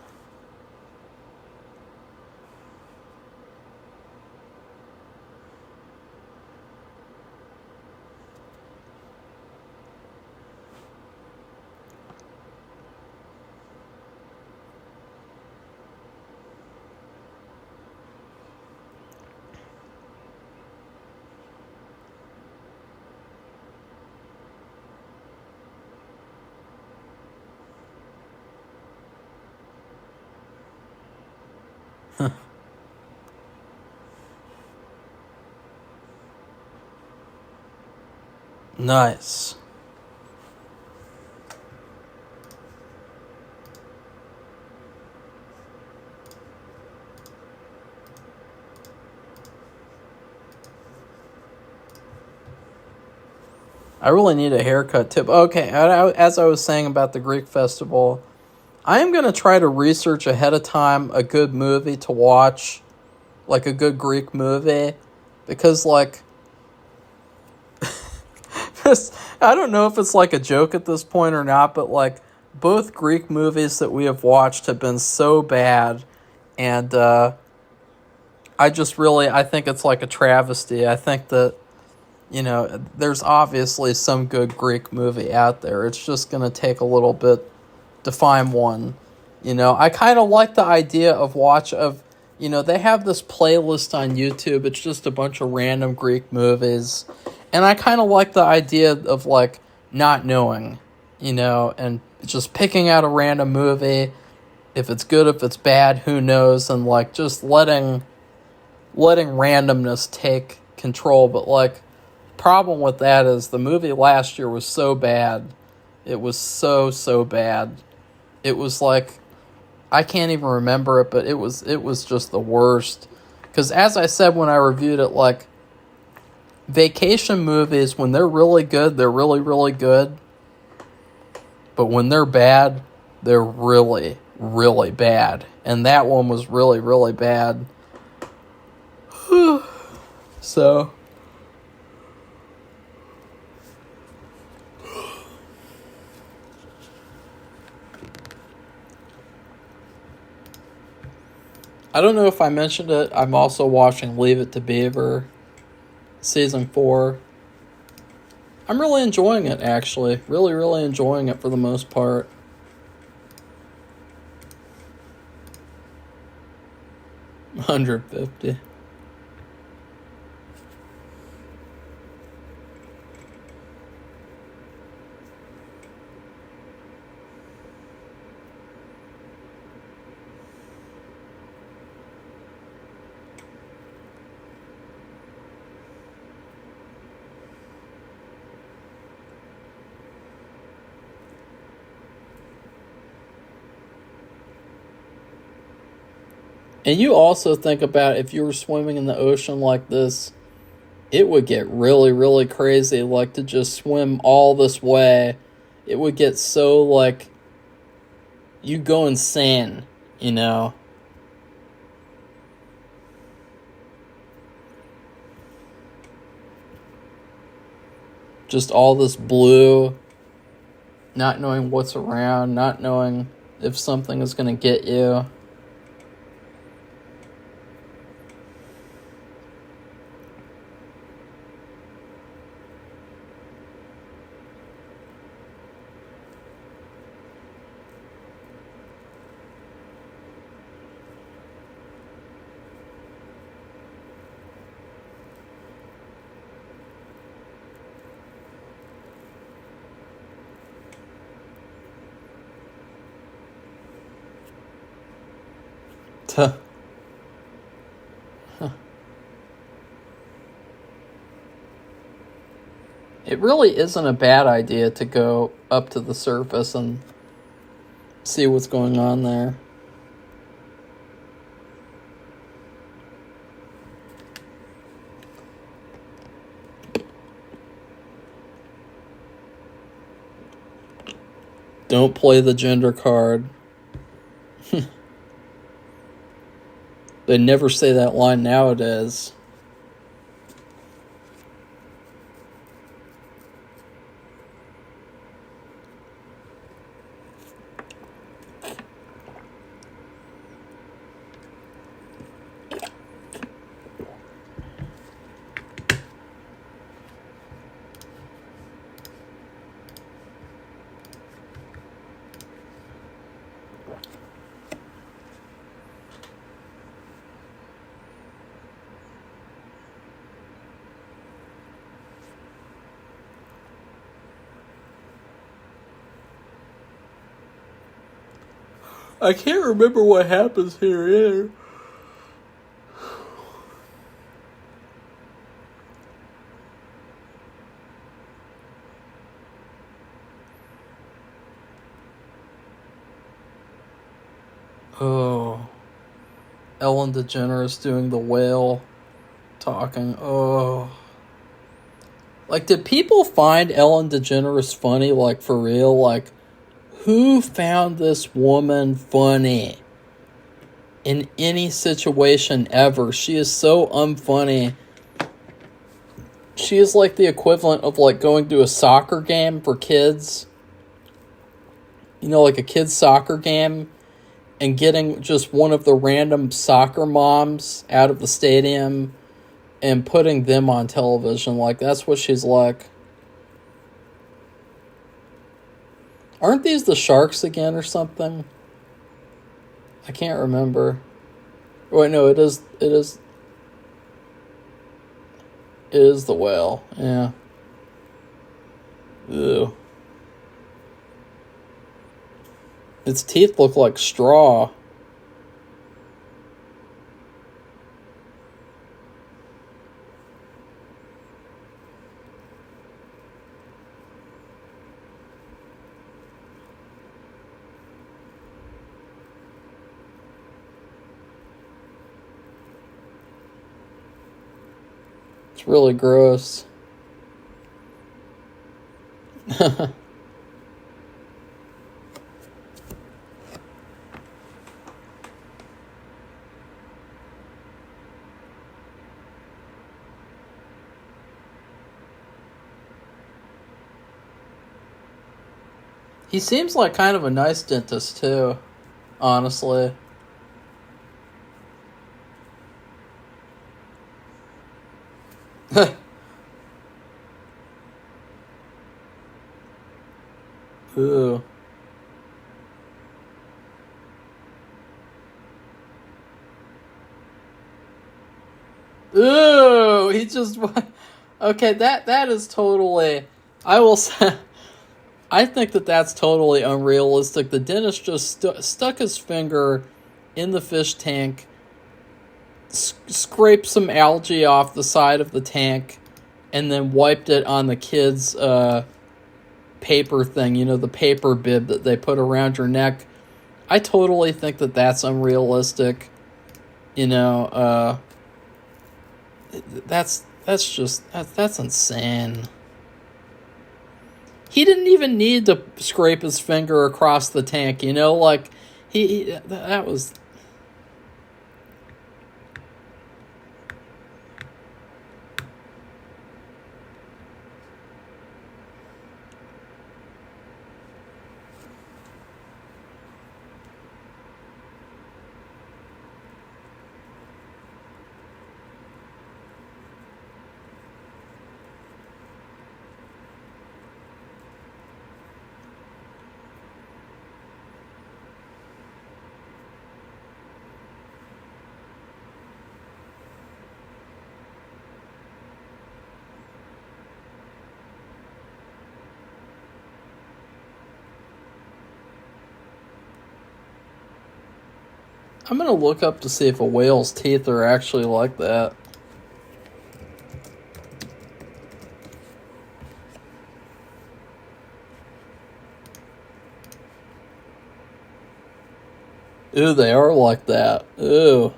Nice. I really need a haircut tip. Okay, as I was saying about the Greek festival, I am going to try to research ahead of time a good movie to watch, like a good Greek movie, because, like, I don't know if it's like a joke at this point or not, but, like, both Greek movies that we have watched have been so bad, and I think it's like a travesty. I think that, there's obviously some good Greek movie out there. It's just going to take a little bit to find one. I kind of like the idea of they have this playlist on YouTube. It's just a bunch of random Greek movies. And I kind of like the idea of, like, not knowing, and just picking out a random movie. If it's good, if it's bad, who knows? And, like, just letting randomness take control. But, like, problem with that is the movie last year was so bad. It was so bad. It was like, I can't even remember it, but it was just the worst. Because as I said when I reviewed it, like, vacation movies, when they're really good, they're really, really good. But when they're bad, they're really, really bad. And that one was really, really bad. So, I don't know if I mentioned it. I'm also watching Leave It to Beaver, Season 4. I'm really enjoying it, actually. Really, really enjoying it for the most part. $150. And you also think about if you were swimming in the ocean like this, it would get really, really crazy. Like, to just swim all this way, it would get so, like, you go insane, Just all this blue, not knowing what's around, not knowing if something is going to get you. It really isn't a bad idea to go up to the surface and see what's going on there. Don't play the gender card. They never say that line nowadays. I can't remember what happens here either. Oh, Ellen DeGeneres doing the whale talking. Oh. Like, did people find Ellen DeGeneres funny, like, for real? Like, who found this woman funny in any situation ever? She is so unfunny. She is like the equivalent of, like, going to a soccer game for kids. You know, like a kid's soccer game, and getting just one of the random soccer moms out of the stadium and putting them on television. Like, that's what she's like. Aren't these the sharks again or something? I can't remember. Wait, no, it is the whale. Yeah. Ew. Its teeth look like straw. It's really gross. He seems like kind of a nice dentist, too, honestly. Ooh. Ooh, he just... Okay, that is totally... I will say... I think that's totally unrealistic. The dentist just stuck his finger in the fish tank, scraped some algae off the side of the tank, and then wiped it on the kid's paper thing, you know, the paper bib that they put around your neck. I totally think that's unrealistic. You know, that's insane. He didn't even need to scrape his finger across the tank, you know, like that was... I'm gonna look up to see if a whale's teeth are actually like that. Ooh, they are like that. Ooh.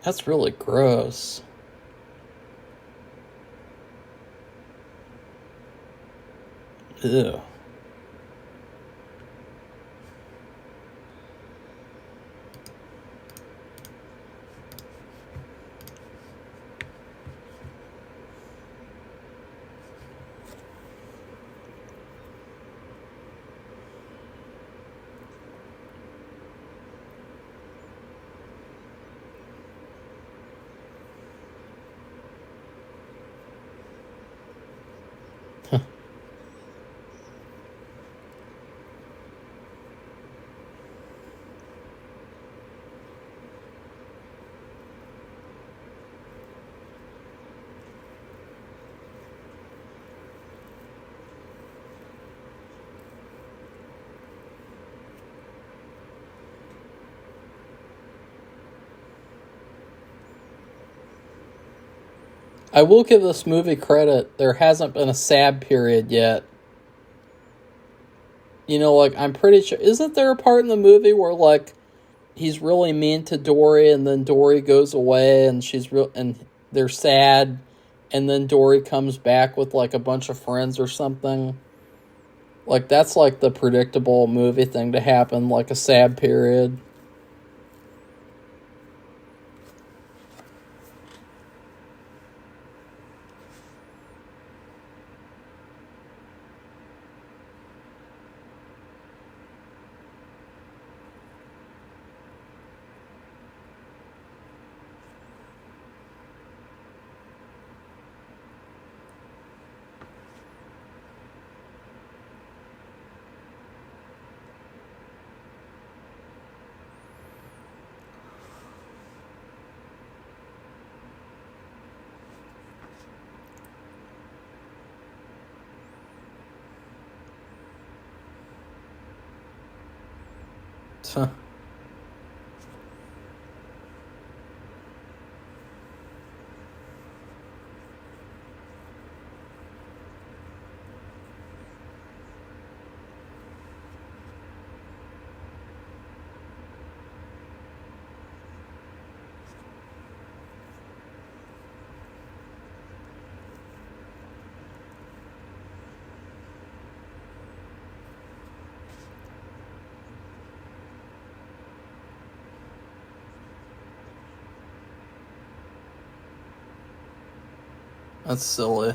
That's really gross. Ew. I will give this movie credit. There hasn't been a sad period yet. You know, like, I'm pretty sure... Isn't there a part in the movie where, like, he's really mean to Dory, and then Dory goes away, and and they're sad, and then Dory comes back with, like, a bunch of friends or something? Like, that's, like, the predictable movie thing to happen, like a sad period. That's silly.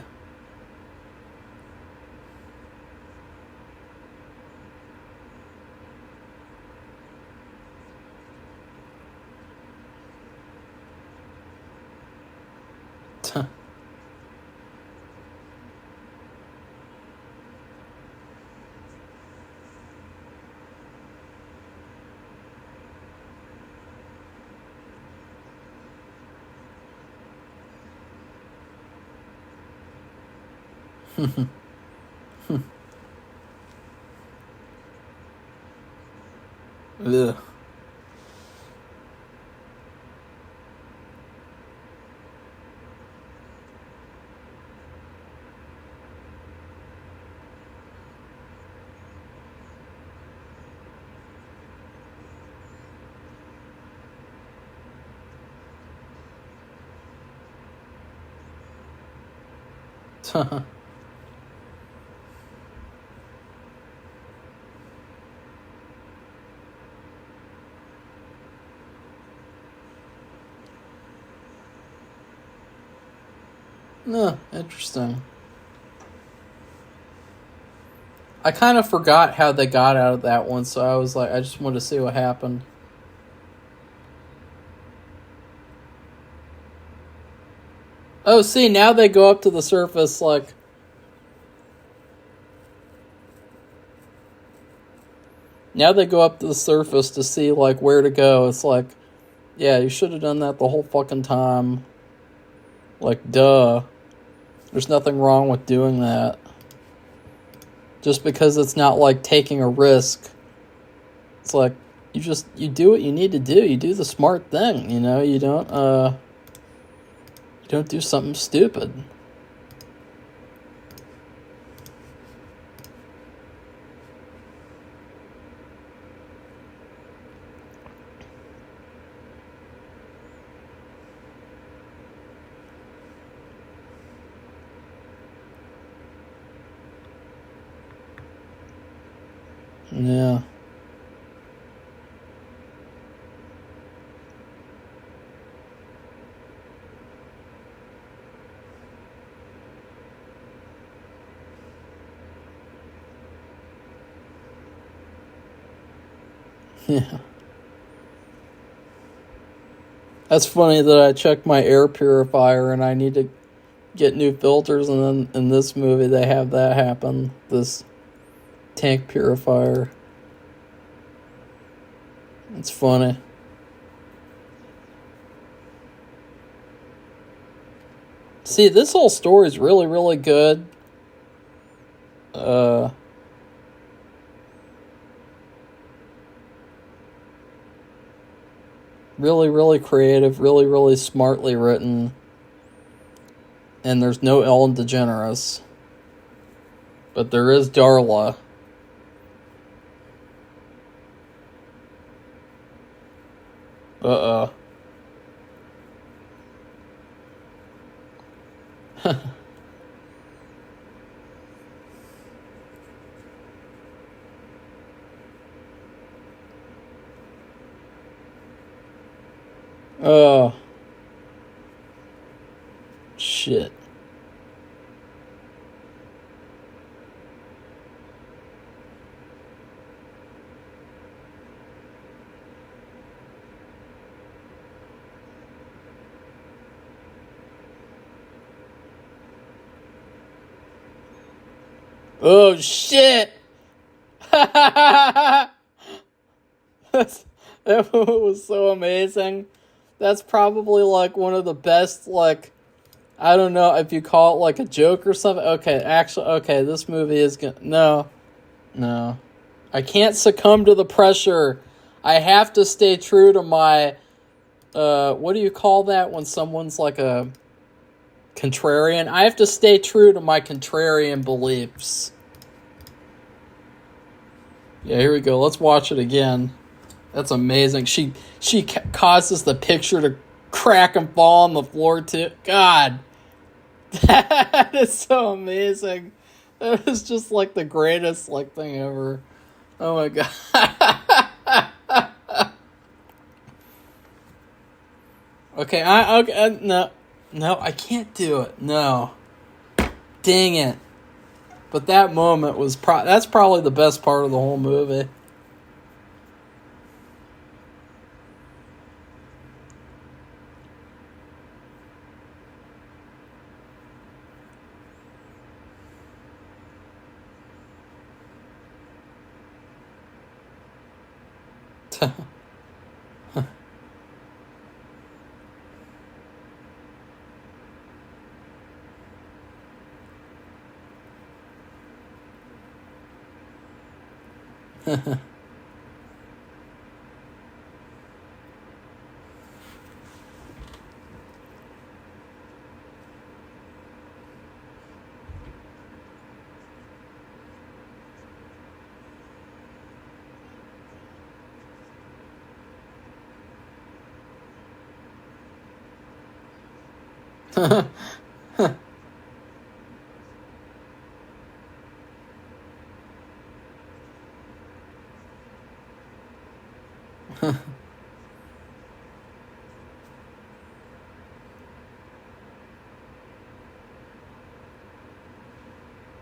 Ugh. No, interesting. I kind of forgot how they got out of that one, so I was like, I just wanted to see what happened. Oh, see, now they go up to the surface, like... Now they go up to the surface to see, like, where to go. It's like, yeah, you should have done that the whole fucking time. Like, duh. There's nothing wrong with doing that. Just because it's not, like, taking a risk. It's like, you do what you need to do. You do the smart thing, you know? You don't do something stupid. Yeah. Yeah. That's funny that I checked my air purifier and I need to get new filters, and then in this movie they have that happen. This tank purifier. It's funny. See, this whole story is really, really good. Really, really creative, really, really smartly written. And there's no Ellen DeGeneres. But there is Darla. Uh-oh. Oh. Shit. Oh, shit! That was so amazing. That's probably, like, one of the best, like, I don't know if you call it, like, a joke or something. Okay, this movie is gonna... No. I can't succumb to the pressure. I have to stay true to my... what do you call that when someone's, like, a contrarian? I have to stay true to my contrarian beliefs. Yeah, here we go. Let's watch it again. That's amazing. She causes the picture to crack and fall on the floor too. God, that is so amazing. That is just like the greatest like thing ever. Oh my god. Okay, no, I can't do it. No, dang it. But that moment was that's probably the best part of the whole movie.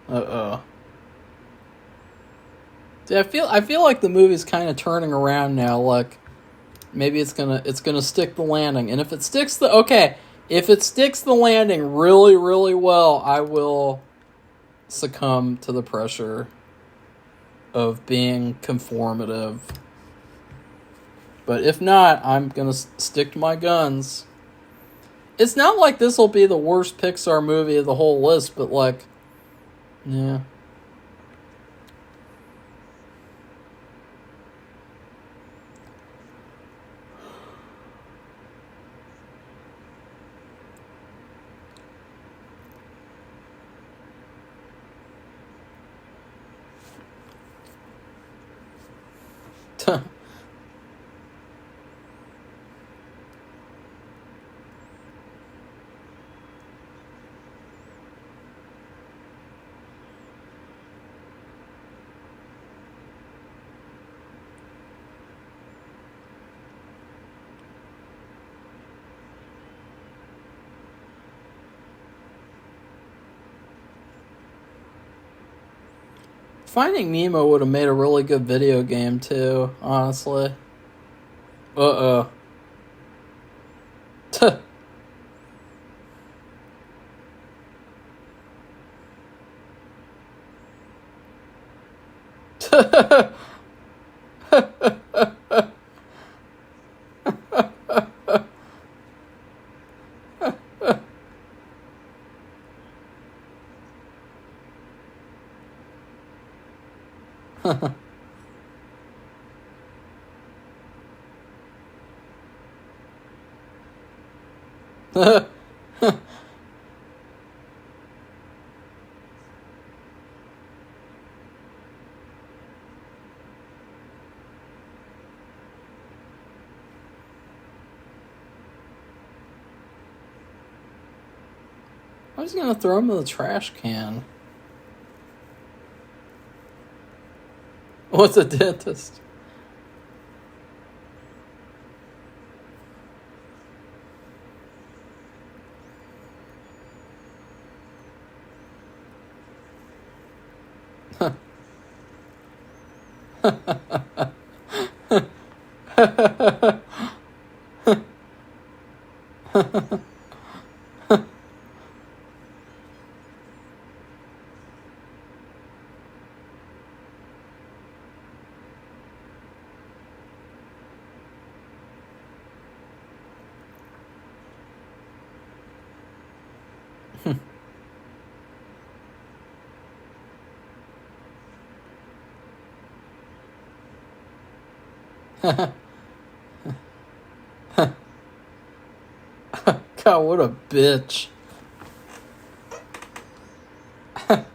Uh-oh. See, I feel like the movie's kind of turning around now. Like maybe it's gonna stick the landing, and if it sticks the landing really really well, I will succumb to the pressure of being conformative. But if not, I'm gonna stick to my guns. It's not like this will be the worst Pixar movie of the whole list, but like, yeah. Finding Nemo would have made a really good video game too, honestly. Uh-oh. I was gonna throw him in the trash can. What's a dentist? God, what a bitch. I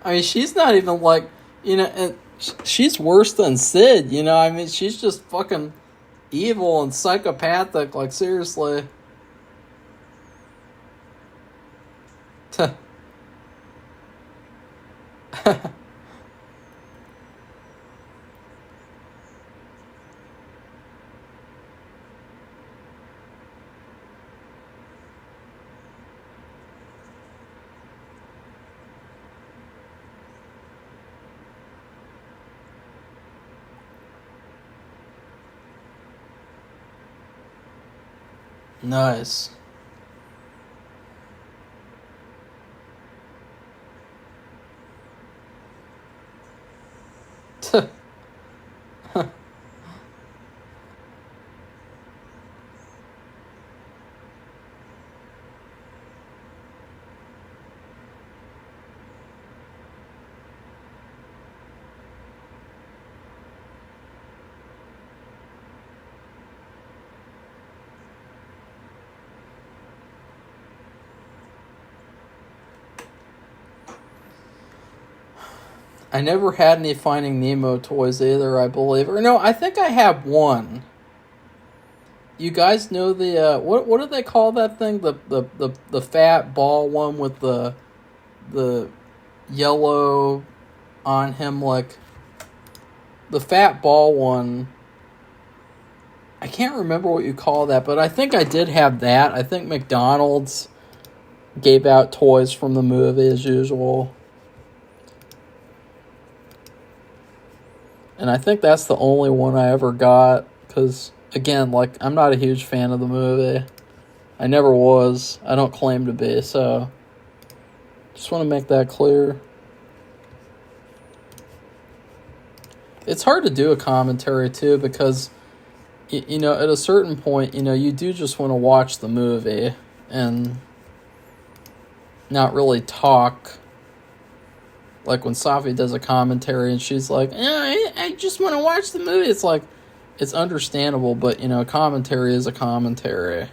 mean, she's not even like, and she's worse than Sid, I mean, she's just fucking evil and psychopathic, like, seriously. Nice. I never had any Finding Nemo toys either, I believe. Or no, I think I have one. You guys know the what do they call that thing? The fat ball one with the yellow on him, like the fat ball one. I can't remember what you call that, but I think I did have that. I think McDonald's gave out toys from the movie as usual. And I think that's the only one I ever got, because, again, like, I'm not a huge fan of the movie. I never was. I don't claim to be, so just want to make that clear. It's hard to do a commentary, too, because, at a certain point, you do just want to watch the movie and not really talk. Like when Safi does a commentary and she's like, I just want to watch the movie. It's like, it's understandable, but, commentary is a commentary.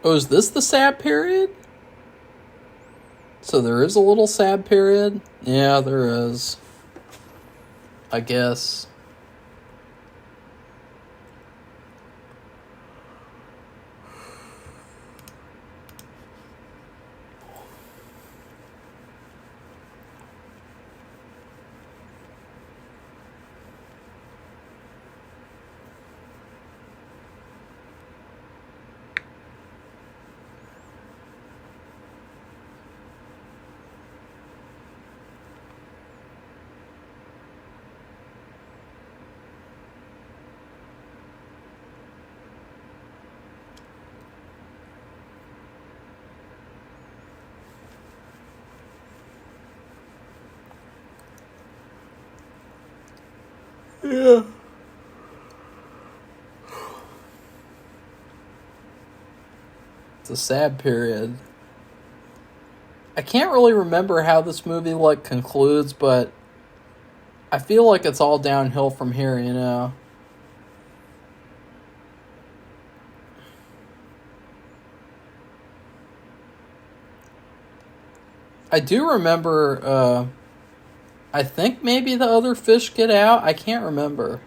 Oh, is this the sad period? So there is a little sad period? Yeah, there is. I guess. Yeah. It's a sad period. I can't really remember how this movie, concludes, but I feel like it's all downhill from here, I do remember, I think maybe the other fish get out. I can't remember.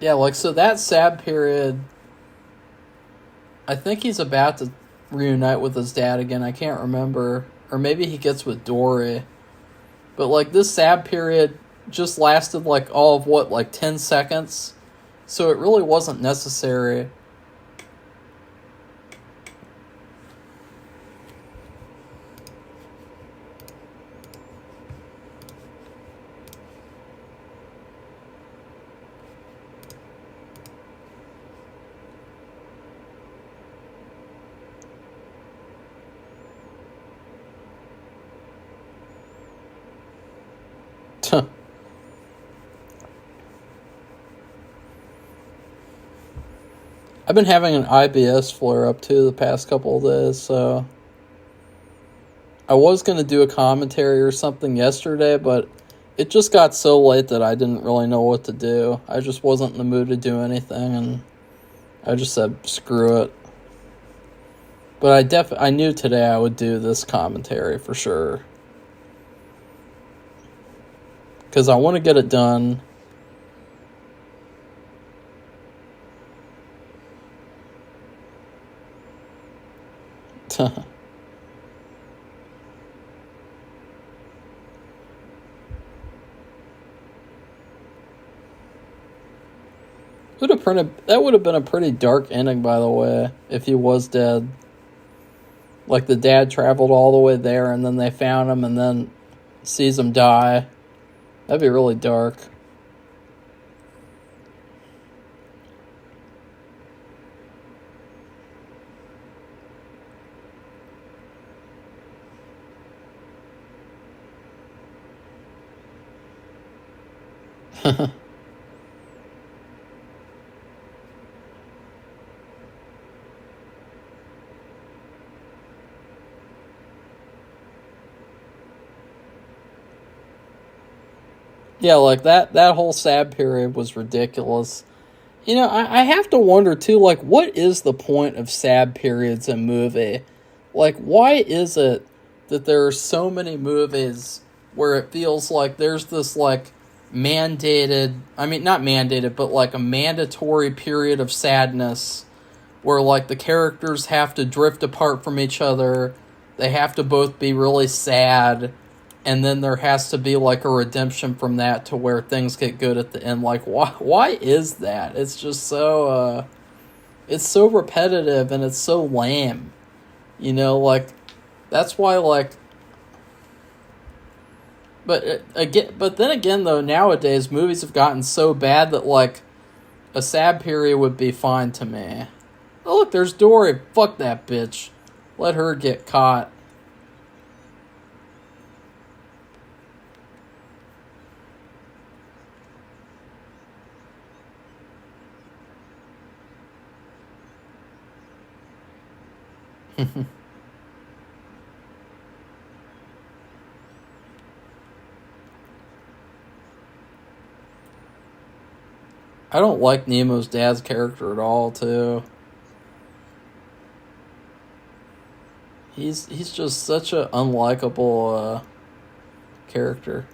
Yeah, like, so that sad period, I think he's about to reunite with his dad again. I can't remember. Or maybe he gets with Dory. But, like, this sad period just lasted, like, all of what, like, 10 seconds? So it really wasn't necessary. I've been having an IBS flare up too the past couple of days, so I was going to do a commentary or something yesterday, but it just got so late that I didn't really know what to do. I just wasn't in the mood to do anything, and I just said, screw it. But I knew today I would do this commentary for sure. Because I want to get it done. That would have been a pretty dark ending, by the way, if he was dead. Like, the dad traveled all the way there, and then they found him, and then sees him die. That'd be really dark. Yeah, like, that whole sad period was ridiculous. You know, I have to wonder, too, like, what is the point of sad periods in movie? Like, why is it that there are so many movies where it feels like there's this, like, mandated, I mean, not mandated, but, like, a mandatory period of sadness where, like, the characters have to drift apart from each other, they have to both be really sad, and then there has to be, like, a redemption from that to where things get good at the end. Like, why is that? It's just so, it's so repetitive and it's so lame. You know, like, that's why, like, but then again, though, nowadays, movies have gotten so bad that, like, a sad period would be fine to me. Oh, look, there's Dory. Fuck that bitch. Let her get caught. I don't like Nemo's dad's character at all, too. He's just such an unlikable character.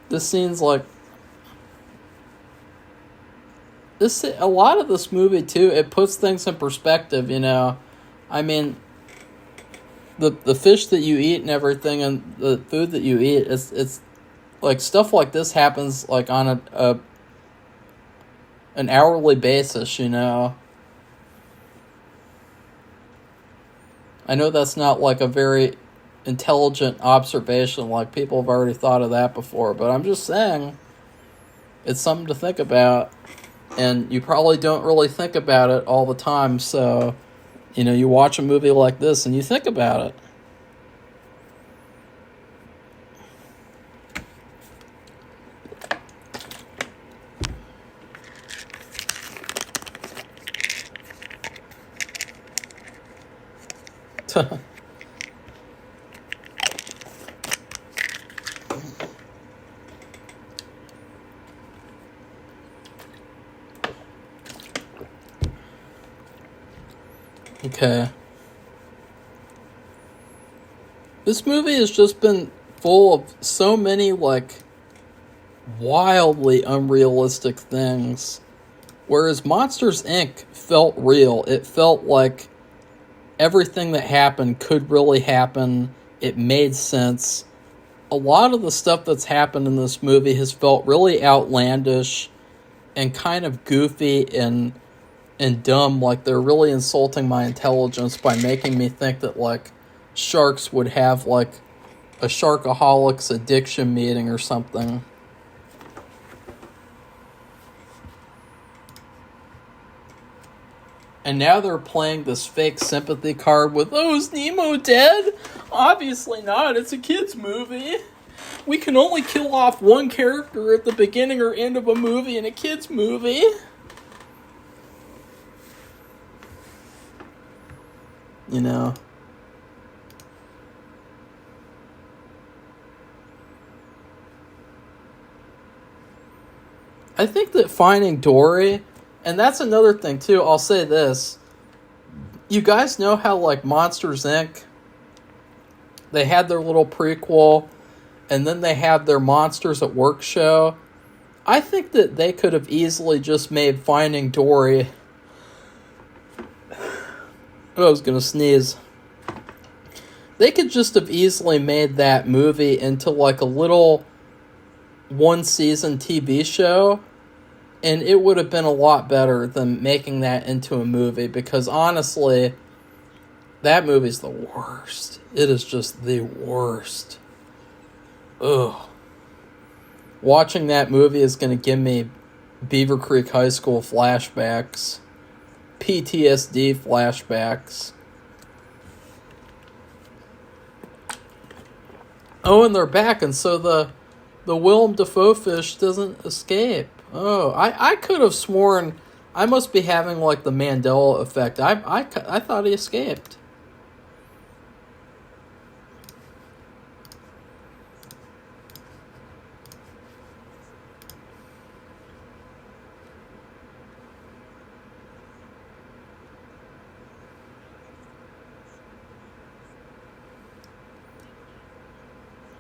This scene's like this. A lot of this movie too. It puts things in perspective. You know, I mean, the fish that you eat and everything, and the food that you eat. It's like stuff like this happens like on an hourly basis. You know, I know that's not like a very intelligent observation. Like, people have already thought of that before, but I'm just saying it's something to think about. And you probably don't really think about it all the time, so, you know, you watch a movie like this and you think about it. Okay. This movie has just been full of so many, like, wildly unrealistic things. Whereas Monsters, Inc. felt real. It felt like everything that happened could really happen. It made sense. A lot of the stuff that's happened in this movie has felt really outlandish and kind of goofy and dumb, like they're really insulting my intelligence by making me think that, like, sharks would have, like, a sharkaholics addiction meeting or something. And now they're playing this fake sympathy card with, oh, is Nemo dead? Obviously not, it's a kid's movie. We can only kill off one character at the beginning or end of a movie in a kid's movie. You know. I think that Finding Dory, and that's another thing too, I'll say this. You guys know how, like, Monsters, Inc., they had their little prequel, and then they had their Monsters at Work show. I think that they could have easily just made Finding Dory... Oh, I was gonna sneeze. They could just have easily made that movie into, like, a little one-season TV show, and it would have been a lot better than making that into a movie, because honestly, that movie's the worst. It is just the worst. Ugh. Watching that movie is going to give me Beaver Creek High School flashbacks. PTSD flashbacks. Oh, and they're back, and so the Willem Dafoe fish doesn't escape. Oh, I could have sworn I must be having, like, the Mandela effect. I thought he escaped.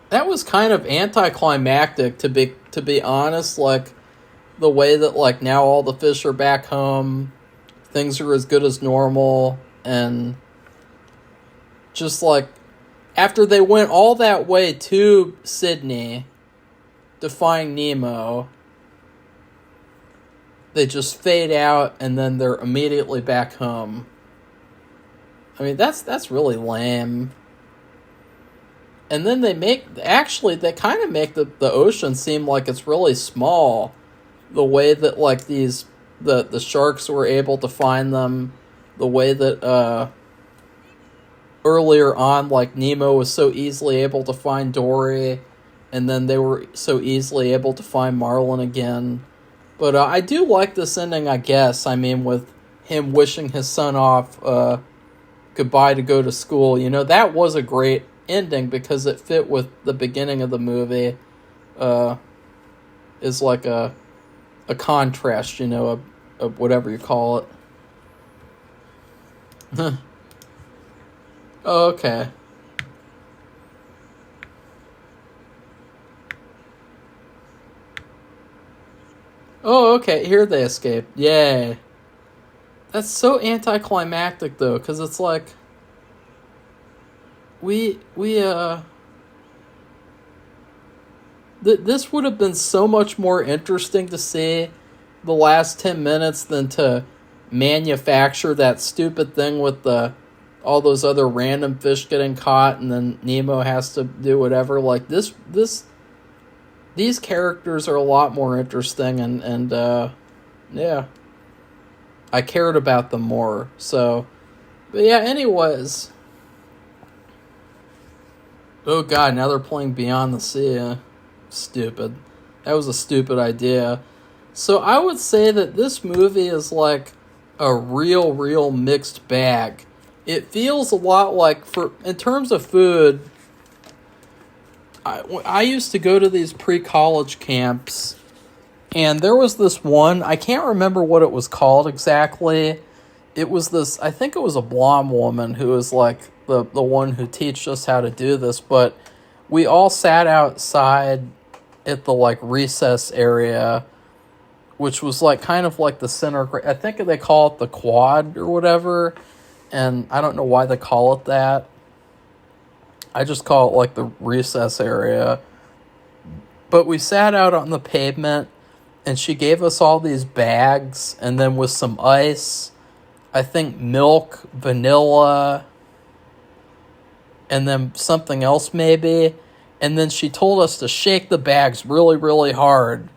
That was kind of anticlimactic, to be honest. Like, the way that, like, now all the fish are back home, things are as good as normal, and just, like, after they went all that way to Sydney to find Nemo, they just fade out and then they're immediately back home. I mean, that's really lame. And then they kind of make the ocean seem like it's really small. The way that, like, the sharks were able to find them, the way that earlier on, like, Nemo was so easily able to find Dory, and then they were so easily able to find Marlin again. But I do like this ending, I guess. I mean, with him wishing his son off goodbye to go to school. You know, that was a great ending because it fit with the beginning of the movie. Is like a contrast, you know, a whatever you call it. Oh, okay. Oh, okay. Here they escaped. Yay. That's so anticlimactic, though, because it's like this would have been so much more interesting to see the last 10 minutes than to manufacture that stupid thing with all those other random fish getting caught and then Nemo has to do whatever. Like, these characters are a lot more interesting and yeah. I cared about them more. So, but yeah, anyways. Oh god, now they're playing Beyond the Sea. Stupid. That was a stupid idea. So I would say that this movie is like a real mixed bag. It feels a lot like, in terms of food, I used to go to these pre-college camps, and there was this one, I can't remember what it was called exactly. it was this, I think it was a blonde woman who was like the one who teaches us how to do this, but we all sat outside at the like recess area, which was like kind of like the center. I think they call it the quad or whatever, and I don't know why they call it that. I just call it like the recess area. But we sat out on the pavement, and she gave us all these bags, and then with some ice, I think milk, vanilla, and then something else maybe. And then she told us to shake the bags really, really hard.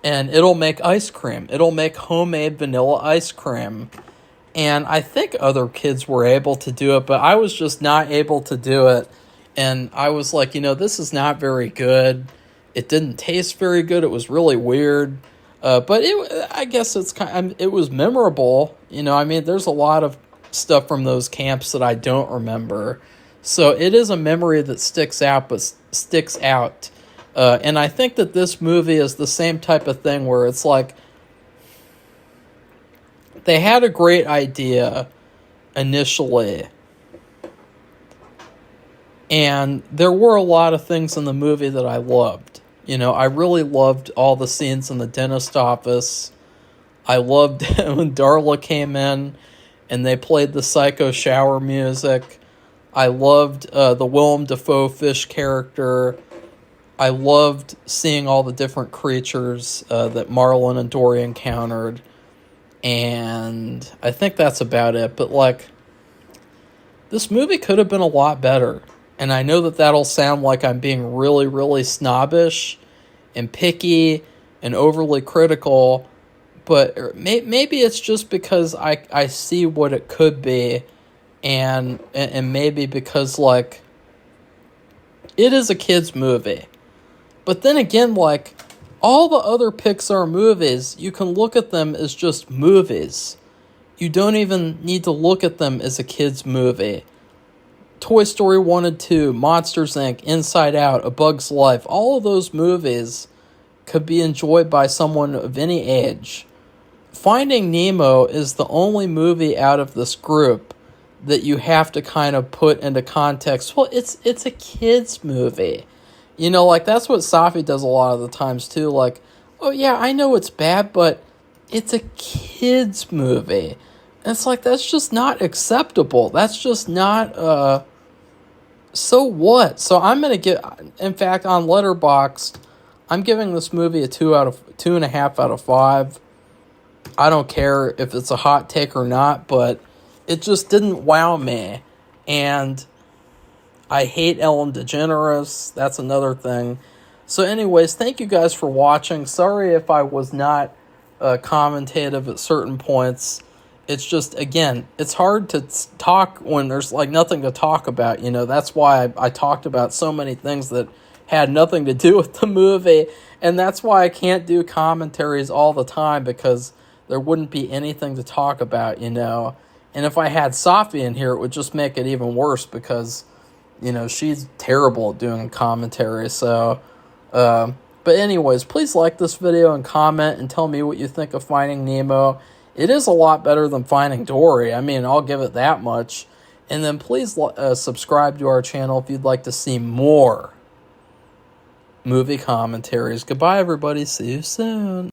And it'll make ice cream. It'll make homemade vanilla ice cream. And I think other kids were able to do it, but I was just not able to do it. And I was like, this is not very good. It didn't taste very good. It was really weird. But I guess it was memorable. There's a lot of stuff from those camps that I don't remember. So it is a memory that sticks out. And I think that this movie is the same type of thing where it's like they had a great idea initially. And there were a lot of things in the movie that I loved. I really loved all the scenes in the dentist office. I loved when Darla came in and they played the Psycho shower music. I loved the Willem Dafoe fish character. I loved seeing all the different creatures that Marlon and Dory encountered. And I think that's about it. But, this movie could have been a lot better. And I know that that'll sound like I'm being really, really snobbish and picky and overly critical. But maybe it's just because I see what it could be. And maybe because, it is a kid's movie. But then again, all the other Pixar movies, you can look at them as just movies. You don't even need to look at them as a kid's movie. Toy Story 1 and 2, Monsters, Inc., Inside Out, A Bug's Life, all of those movies could be enjoyed by someone of any age. Finding Nemo is the only movie out of this group that you have to kind of put into context. Well, it's a kid's movie. That's what Safi does a lot of the times, too. Oh, yeah, I know it's bad, but it's a kid's movie. And it's that's just not acceptable. That's just not, so what? So I'm going to give, in fact, on Letterboxd, I'm giving this movie a 2.5 out of 5. I don't care if it's a hot take or not, but it just didn't wow me. And I hate Ellen DeGeneres. That's another thing. So anyways, thank you guys for watching. Sorry if I was not commentative at certain points. It's just, again, it's hard to talk when there's nothing to talk about. That's why I talked about so many things that had nothing to do with the movie. And that's why I can't do commentaries all the time, because there wouldn't be anything to talk about, And if I had Safi in here, it would just make it even worse, because she's terrible at doing commentary. So, but anyways, please like this video and comment and tell me what you think of Finding Nemo. It is a lot better than Finding Dory. I'll give it that much. And then please subscribe to our channel if you'd like to see more movie commentaries. Goodbye, everybody. See you soon.